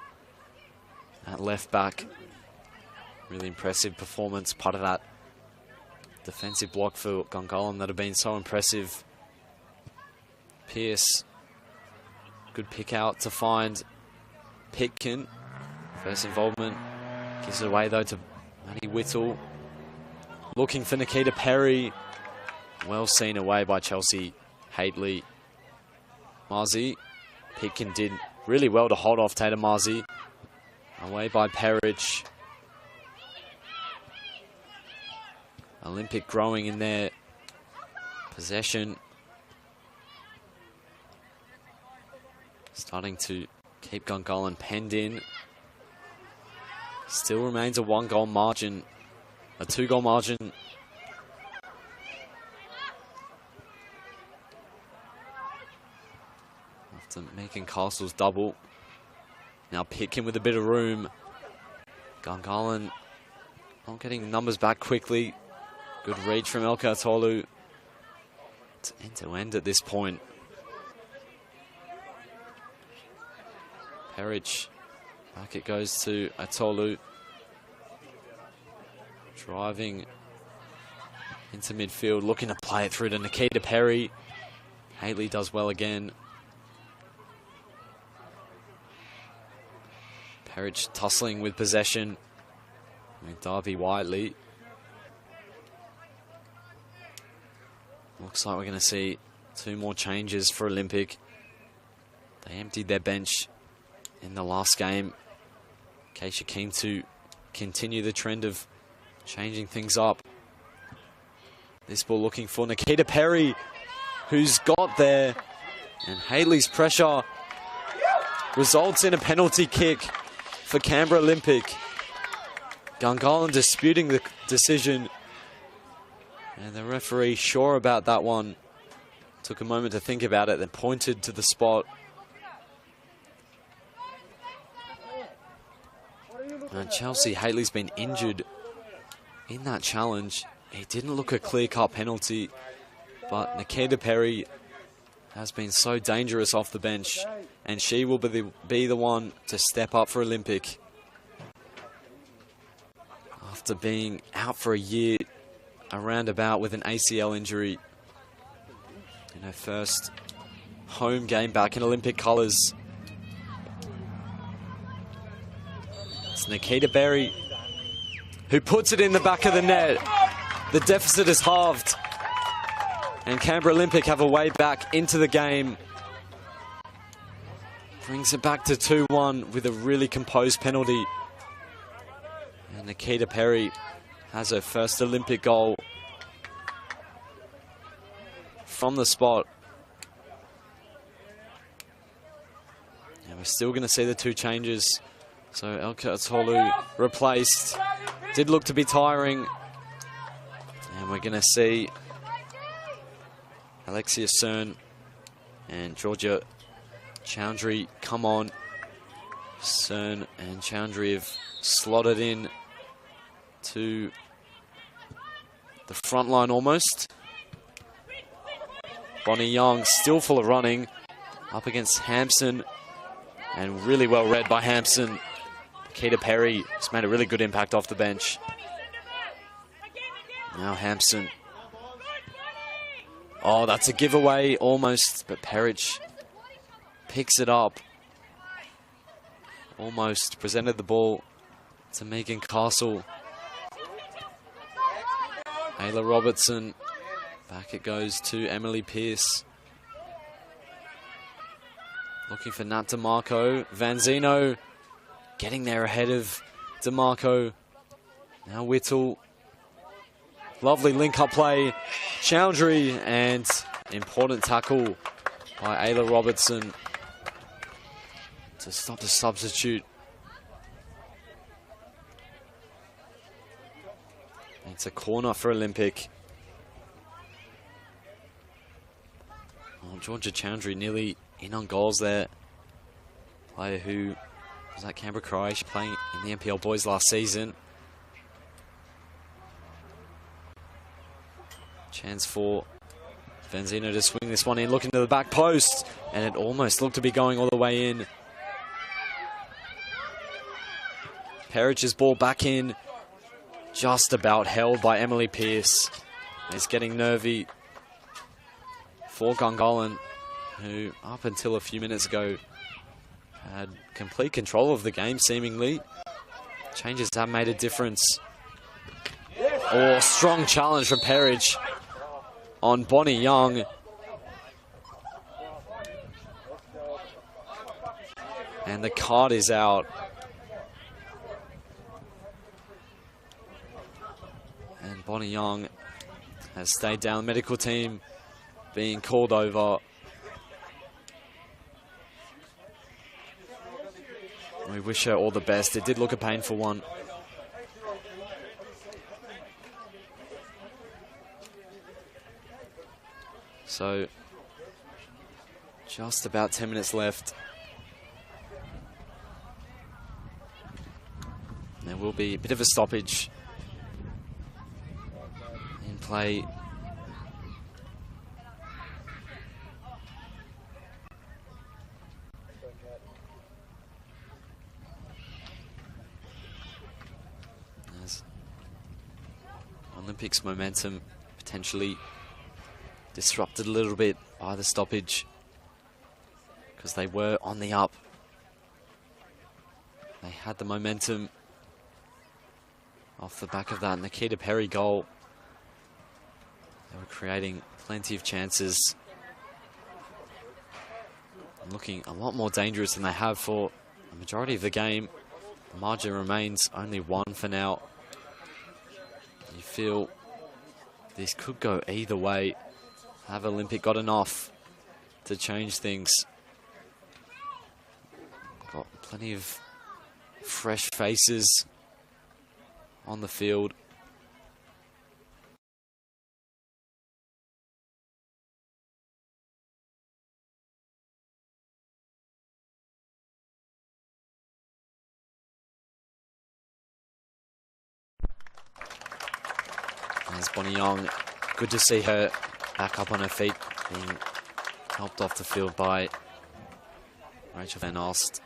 At left back, really impressive performance. Part of that defensive block for Gungahlin that have been so impressive. Pierce, good pick out to find Pitkin. First involvement, gives it away though to Maddie Whittle. Looking for Nikita Perry. Well seen away by Chelsea Hadley. Marzi. Pitkin did really well to hold off Tatum Marzi. Away by Perridge. Olympic growing in their possession. Starting to keep Gungahlin penned in. Still remains a 1-goal margin, a 2-goal margin. After making Castle's double. Now Pitkin with a bit of room. Gungahlin not getting numbers back quickly. Good reach from Elka Atolu. It's end-to-end at this point. Perridge. Back it goes to Atolu. Driving into midfield, looking to play it through to Nikita Perry. Haley does well again. Perridge tussling with possession with Darby Whiteley. Looks like we're going to see 2 more changes for Olympic. They emptied their bench in the last game. In case you're keen to continue the trend of changing things up. This ball looking for Nikita Perry, who's got there. And Haley's pressure results in a penalty kick for Canberra Olympic. Gungahlin disputing the decision. And the referee sure about that one. Took a moment to think about it, then pointed to the spot. And Chelsea Haley's been injured in that challenge. It didn't look a clear-cut penalty, but Nikita Perry has been so dangerous off the bench, and she will be the one to step up for Olympic. After being out for a year, around about with an ACL injury in her first home game back in Olympic colours. It's Nikita Perry who puts it in the back of the net. The deficit is halved. And Canberra Olympic have a way back into the game. Brings it back to 2-1 with a really composed penalty. And Nikita Perry has her first Olympic goal from the spot. And we're still going to see the 2 changes. So Elka Atolu replaced. Did look to be tiring. And we're going to see Alexia Cern and Georgia Chowdhury come on. Cern and Chowdhury have slotted in to the front line almost. Bonnie Young still full of running up against Hampson, and really well read by Hampson. Nikita Perry has made a really good impact off the bench. Now Hampson. Oh, that's a giveaway almost, but Perridge picks it up. Almost presented the ball to Megan Castle. Ayla Robertson. Back it goes to Emily Pierce. Looking for Nat DeMarco. Vanzino getting there ahead of DeMarco. Now Whittle. Lovely link-up play. Chowdhury, and important tackle by Ayla Robertson to stop the substitute. It's a corner for Olympic. Oh, Georgia Chowdhury nearly in on goals there. player who was at Canberra Croatia playing in the NPL boys last season. Chance for Benzino to swing this one in, looking to the back post, and it almost looked to be going all the way in. Perich's ball back in, just about held by Emily Pearce. It's getting nervy for Gungahlin, who up until a few minutes ago had complete control of the game seemingly. Changes have made a difference. Oh, strong challenge from Perich on Bonnie Young. And the card is out. And Bonnie Young has stayed down. Medical team being called over. We wish her all the best. It did look a painful one. So, just about 10 minutes left. There will be a bit of a stoppage in play. As Olympics momentum potentially disrupted a little bit by the stoppage, because they were on the up. They had the momentum off the back of that Nikita Perry goal. They were creating plenty of chances, looking a lot more dangerous than they have for the majority of the game. The margin remains only 1 for now. You feel this could go either way. Have Olympic got enough to change things? Got plenty of fresh faces on the field. There's Bonnie Young. Good to see her back up on her feet, being helped off the field by Rachel Van Alst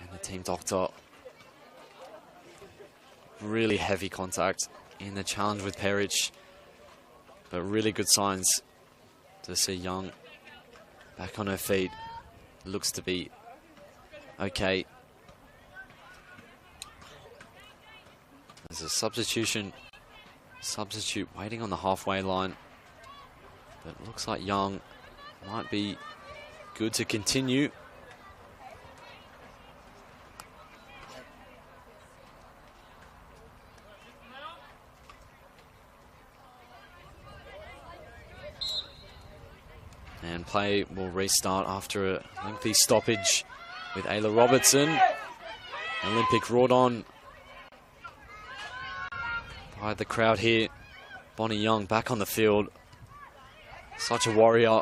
and the team doctor. Really heavy contact in the challenge with Perich, but really good signs to see Young back on her feet. Looks to be okay. There's a substitute waiting on the halfway line. But it looks like Young might be good to continue. And play will restart after a lengthy stoppage with Ayla Robertson. Olympic roared on by the crowd here. Bonnie Young back on the field. Such a warrior.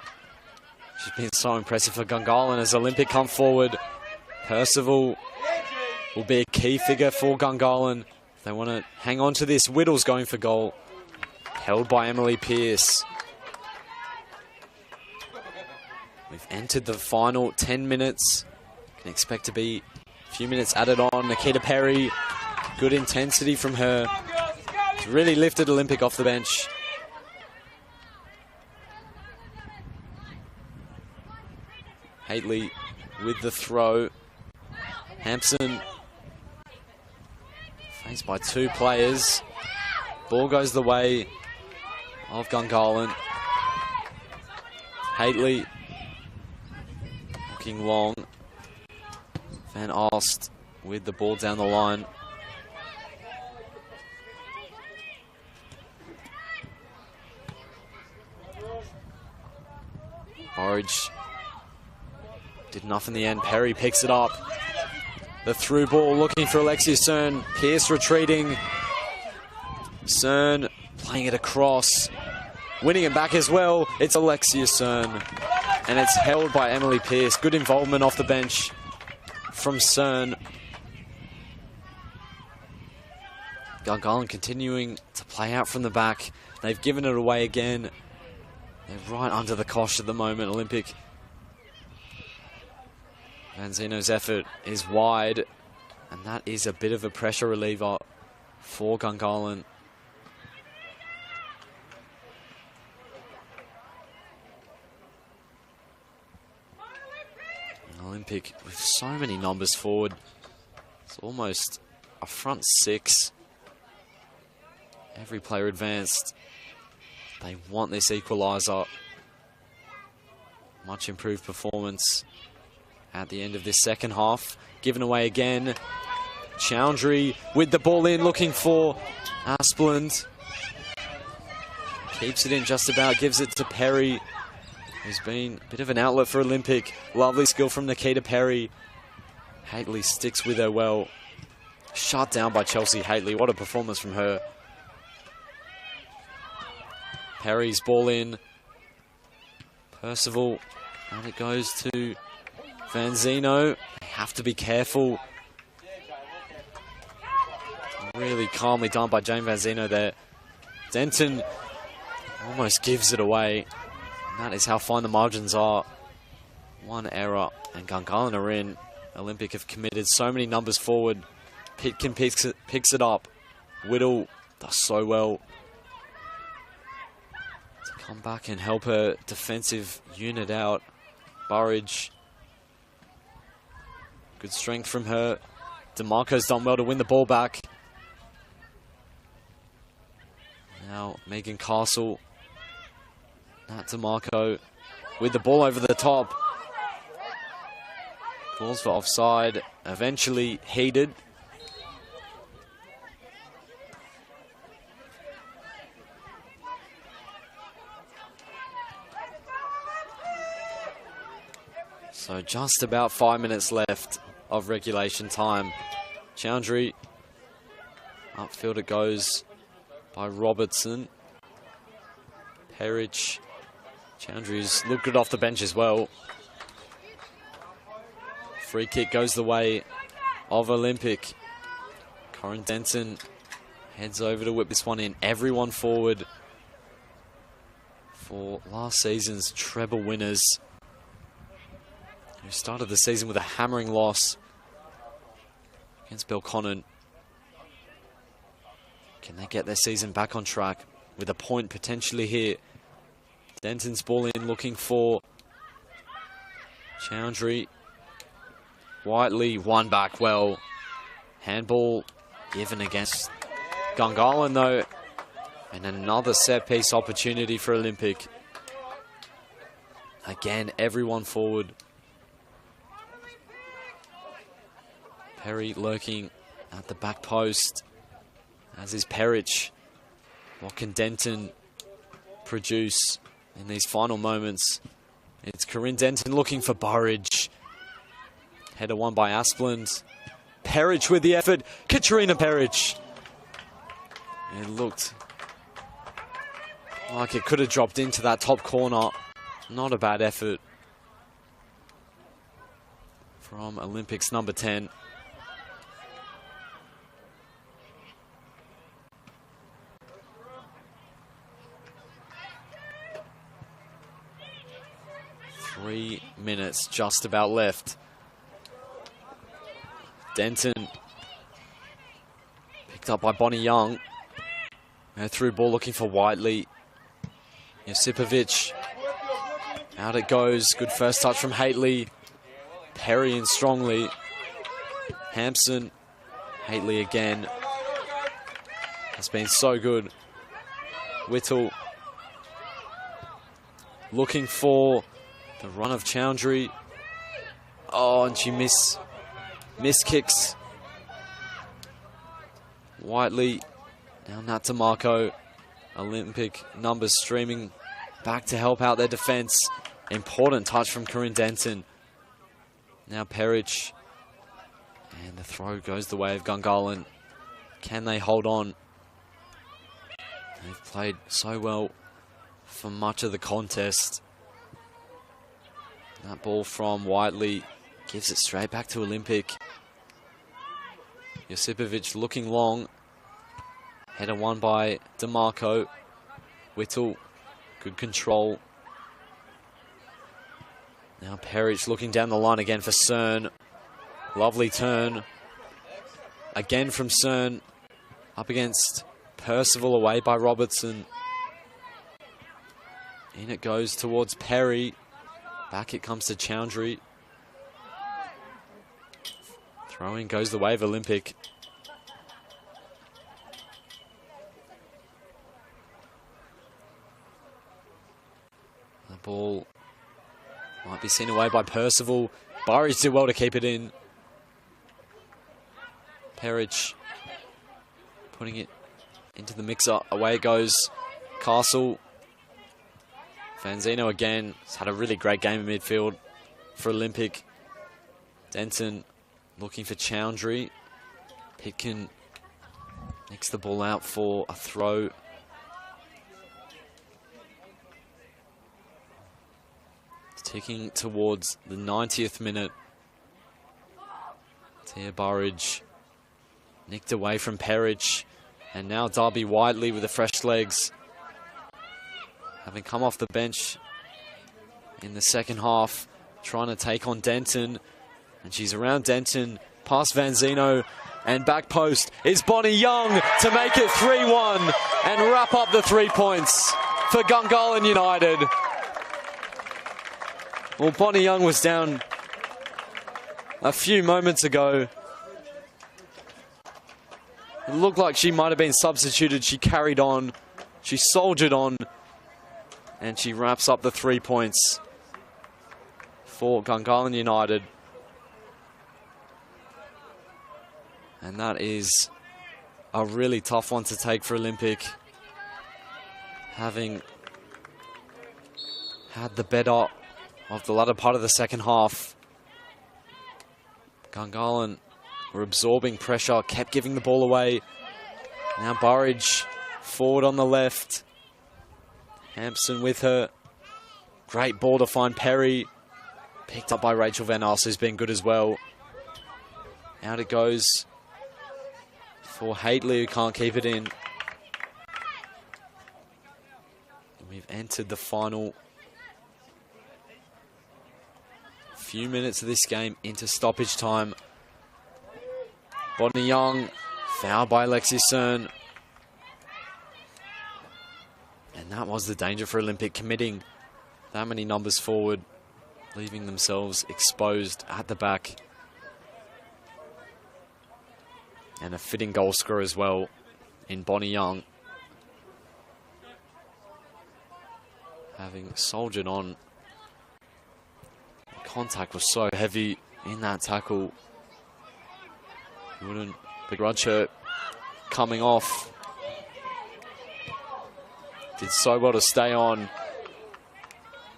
She's been so impressive for Gungahlin as Olympic come forward. Percival will be a key figure for Gungahlin. They want to hang on to this. Whittle's going for goal. Held by Emily Pearce. We've entered the final 10 minutes. Can expect to be a few minutes added on. Nikita Perry, good intensity from her. She's really lifted Olympic off the bench. Haitley with the throw. Hampson faced by 2 players. Ball goes the way of Gungahlin. Haitley looking long. Van Alst with the ball down the line. Borage did enough in the end. Perry picks it up. The through ball looking for Alexia Cern. Pearce retreating. Cern playing it across. Winning it back as well. It's Alexia Cern. And it's held by Emily Pearce. Good involvement off the bench from CERN. Gungahlin continuing to play out from the back. They've given it away again. They're right under the cosh at the moment, Olympic. Vanzino's effort is wide, and that is a bit of a pressure reliever for Gungahlin. Olympic with so many numbers forward. It's almost a front six. Every player advanced. They want this equaliser. Much improved performance at the end of this second half. Given away again. Chowdhury with the ball in, looking for Asplund. Keeps it in just about, gives it to Perry, who's been a bit of an outlet for Olympic. Lovely skill from Nikita Perry. Haitley sticks with her well. Shut down by Chelsea Haitley. What a performance from her. Perry's ball in. Percival. And it goes to Vanzino. They have to be careful. Really calmly done by Jane Vanzino there. Denton almost gives it away. And that is how fine the margins are. One error and Gungahlin are in. Olympic have committed so many numbers forward. Pitkin picks it up. Whittle does so well to come back and help her defensive unit out. Burridge. Good strength from her. DeMarco's done well to win the ball back. Now Megan Castle. Nat DeMarco with the ball over the top. Balls for offside. Eventually heated. So just about 5 minutes left of regulation time. Chowdhury. Upfield it goes by Robertson. Perich. Chowdhury's looked good off the bench as well. Free kick goes the way of Olympic. Corin Denton heads over to whip this one in. Everyone forward for last season's treble winners, who started the season with a hammering loss against Belconnen. Can they get their season back on track with a point potentially here? Denton's ball in, looking for Chowdhury. Whiteley won back well. Handball given against Gungahlin though. And another set piece opportunity for Olympic. Again, everyone forward. Perry lurking at the back post, as is Perich. What can Denton produce in these final moments? It's Corinne Denton looking for Burridge. Header won by Asplund. Perich with the effort. Katrina Perich. It looked like it could have dropped into that top corner. Not a bad effort from Olympics number 10. Three minutes just about left. Denton picked up by Bonnie Young. Her through ball looking for Whiteley. Josipovic. Out it goes. Good first touch from Haitley. Perry in strongly. Hampson. Haitley again. Has been so good. Whittle. Looking for the run of Chowdhury. Oh, and she miss kicks. Whiteley. Now Nat DeMarco. Olympic numbers streaming back to help out their defense. Important touch from Corinne Denton. Now Perich. And the throw goes the way of Gungahlin. Can they hold on? They've played so well for much of the contest. That ball from Whiteley Gives it straight back to Olympic. Josipovic looking long. Header won by DeMarco. Whittle, good control. Now Peric looking down the line again for Cern. Lovely turn. Again from Cern. Up against Percival, away by Robertson. In it goes towards Perry. Back it comes to Chowdhury. Throwing goes the way of Olympic. The ball might be seen away by Percival. Burridge did well to keep it in. Peric putting it into the mixer. Away it goes. Castle. Vanzino again. Has had a really great game in midfield for Olympic. Denton looking for Chowdhury. Pitkin nicks the ball out for a throw. It's ticking towards the 90th minute. Tia Burridge nicked away from Peric. And now Darby Whiteley with the fresh legs. Having come off the bench in the second half. Trying to take on Denton. And she's around Denton, past Vanzino, and back post is Bonnie Young to make it 3-1 and wrap up the 3 points for Gungahlin United. Well, Bonnie Young was down a few moments ago. It looked like she might have been substituted. She carried on, she soldiered on, and she wraps up the 3 points for Gungahlin United. And that is a really tough one to take for Olympic. Having had the better of the latter part of the second half. Gungahlin were absorbing pressure, kept giving the ball away. Now Burridge forward on the left. Hampson with her. Great ball to find Perry. Picked up by Rachel Van Ass, who's been good as well. Out it goes for Haitley, who can't keep it in. We've entered the final few minutes of this game into stoppage time. Bonnie Young, fouled by Alexis Cern. And that was the danger for Olympic, committing that many numbers forward, leaving themselves exposed at the back. And a fitting goal scorer as well in Bonnie Young. Having soldiered on. Contact was so heavy in that tackle. You wouldn't begrudge her coming off. Did so well to stay on.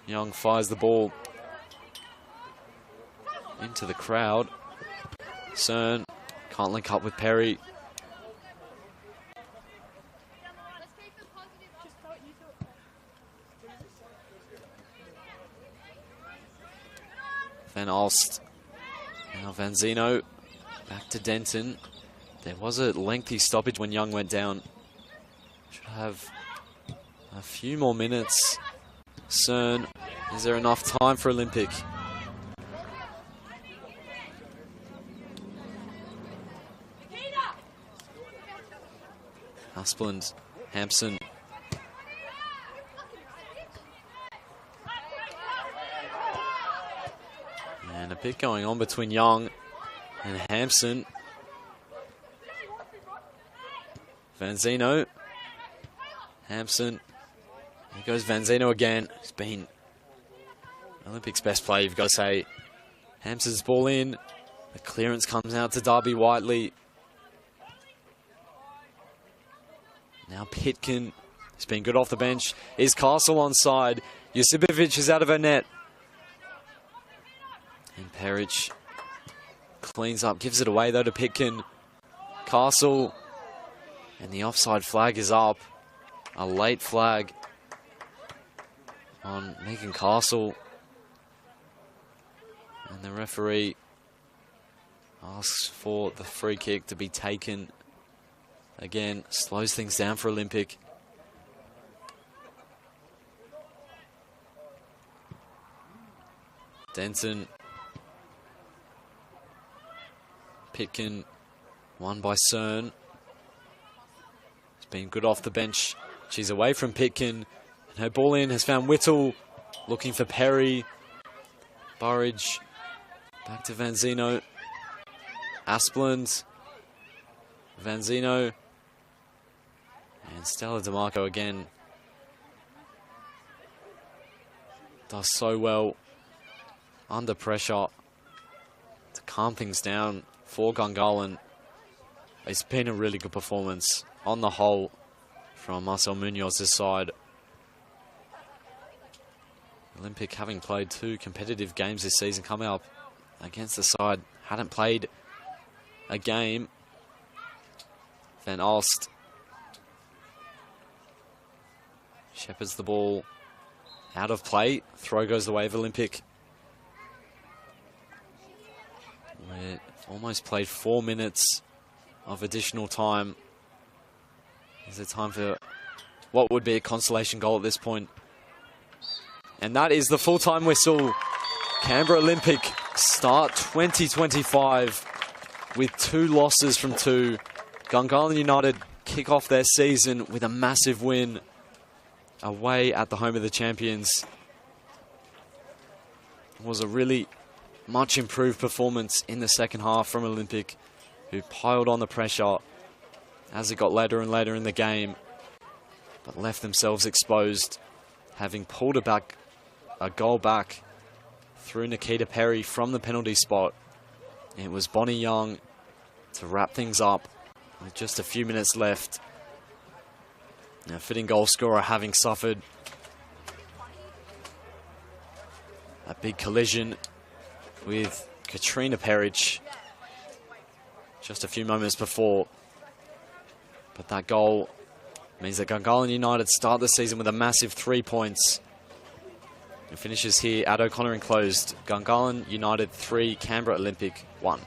Young fires the ball into the crowd. Cern can't link up with Perry. Van Alst. Now Vanzino. Back to Denton. There was a lengthy stoppage when Young went down. Should have a few more minutes. Cern. Is there enough time for Olympic? Aspland, Hampson. And a bit going on between Young and Hampson. Vanzino. Hampson. Here goes Vanzino again. He's been Olympics' best player, you've got to say. Hampson's ball in. The clearance comes out to Darby Whiteley. Now Pitkin has been good off the bench. Is Castle onside? Josipovic is out of her net. And Peric cleans up, gives it away though to Pitkin. Castle. And the offside flag is up. A late flag on Megan Castle. And the referee Asks for the free kick to be taken. Again, slows things down for Olympic. Denton. Pitkin, won by Cern. It's been good off the bench. She's away from Pitkin. And her ball in has found Whittle. Looking for Perry. Burridge. Back to Vanzino. Aspland. Vanzino. And Stella DeMarco again. Does so well under pressure to calm things down for Gungahlin. It's been a really good performance on the whole from Marcel Munoz's side. Olympic, having played 2 competitive games this season, coming up against the side hadn't played a game. Van Alst shepherds the ball out of play. Throw goes the way of Olympic. We're almost played 4 minutes of additional time. Is it time for what would be a consolation goal at this point? And that is the full-time whistle. Canberra Olympic start 2025 with 2 losses from 2. Gungahlin United kick off their season with a massive win away at the home of the champions. It was a really much improved performance in the second half from Olympic, who piled on the pressure as it got later and later in the game, but left themselves exposed, having pulled a goal back through Nikita Perry from the penalty spot. It was Bonnie Young to wrap things up with just a few minutes left. A fitting goal scorer, having suffered a big collision with Katrina Perich just a few moments before. But that goal means that Gungahlin United start the season with a massive 3 points. It finishes here at O'Connor Enclosed. Gungahlin United 3, Canberra Olympic 1.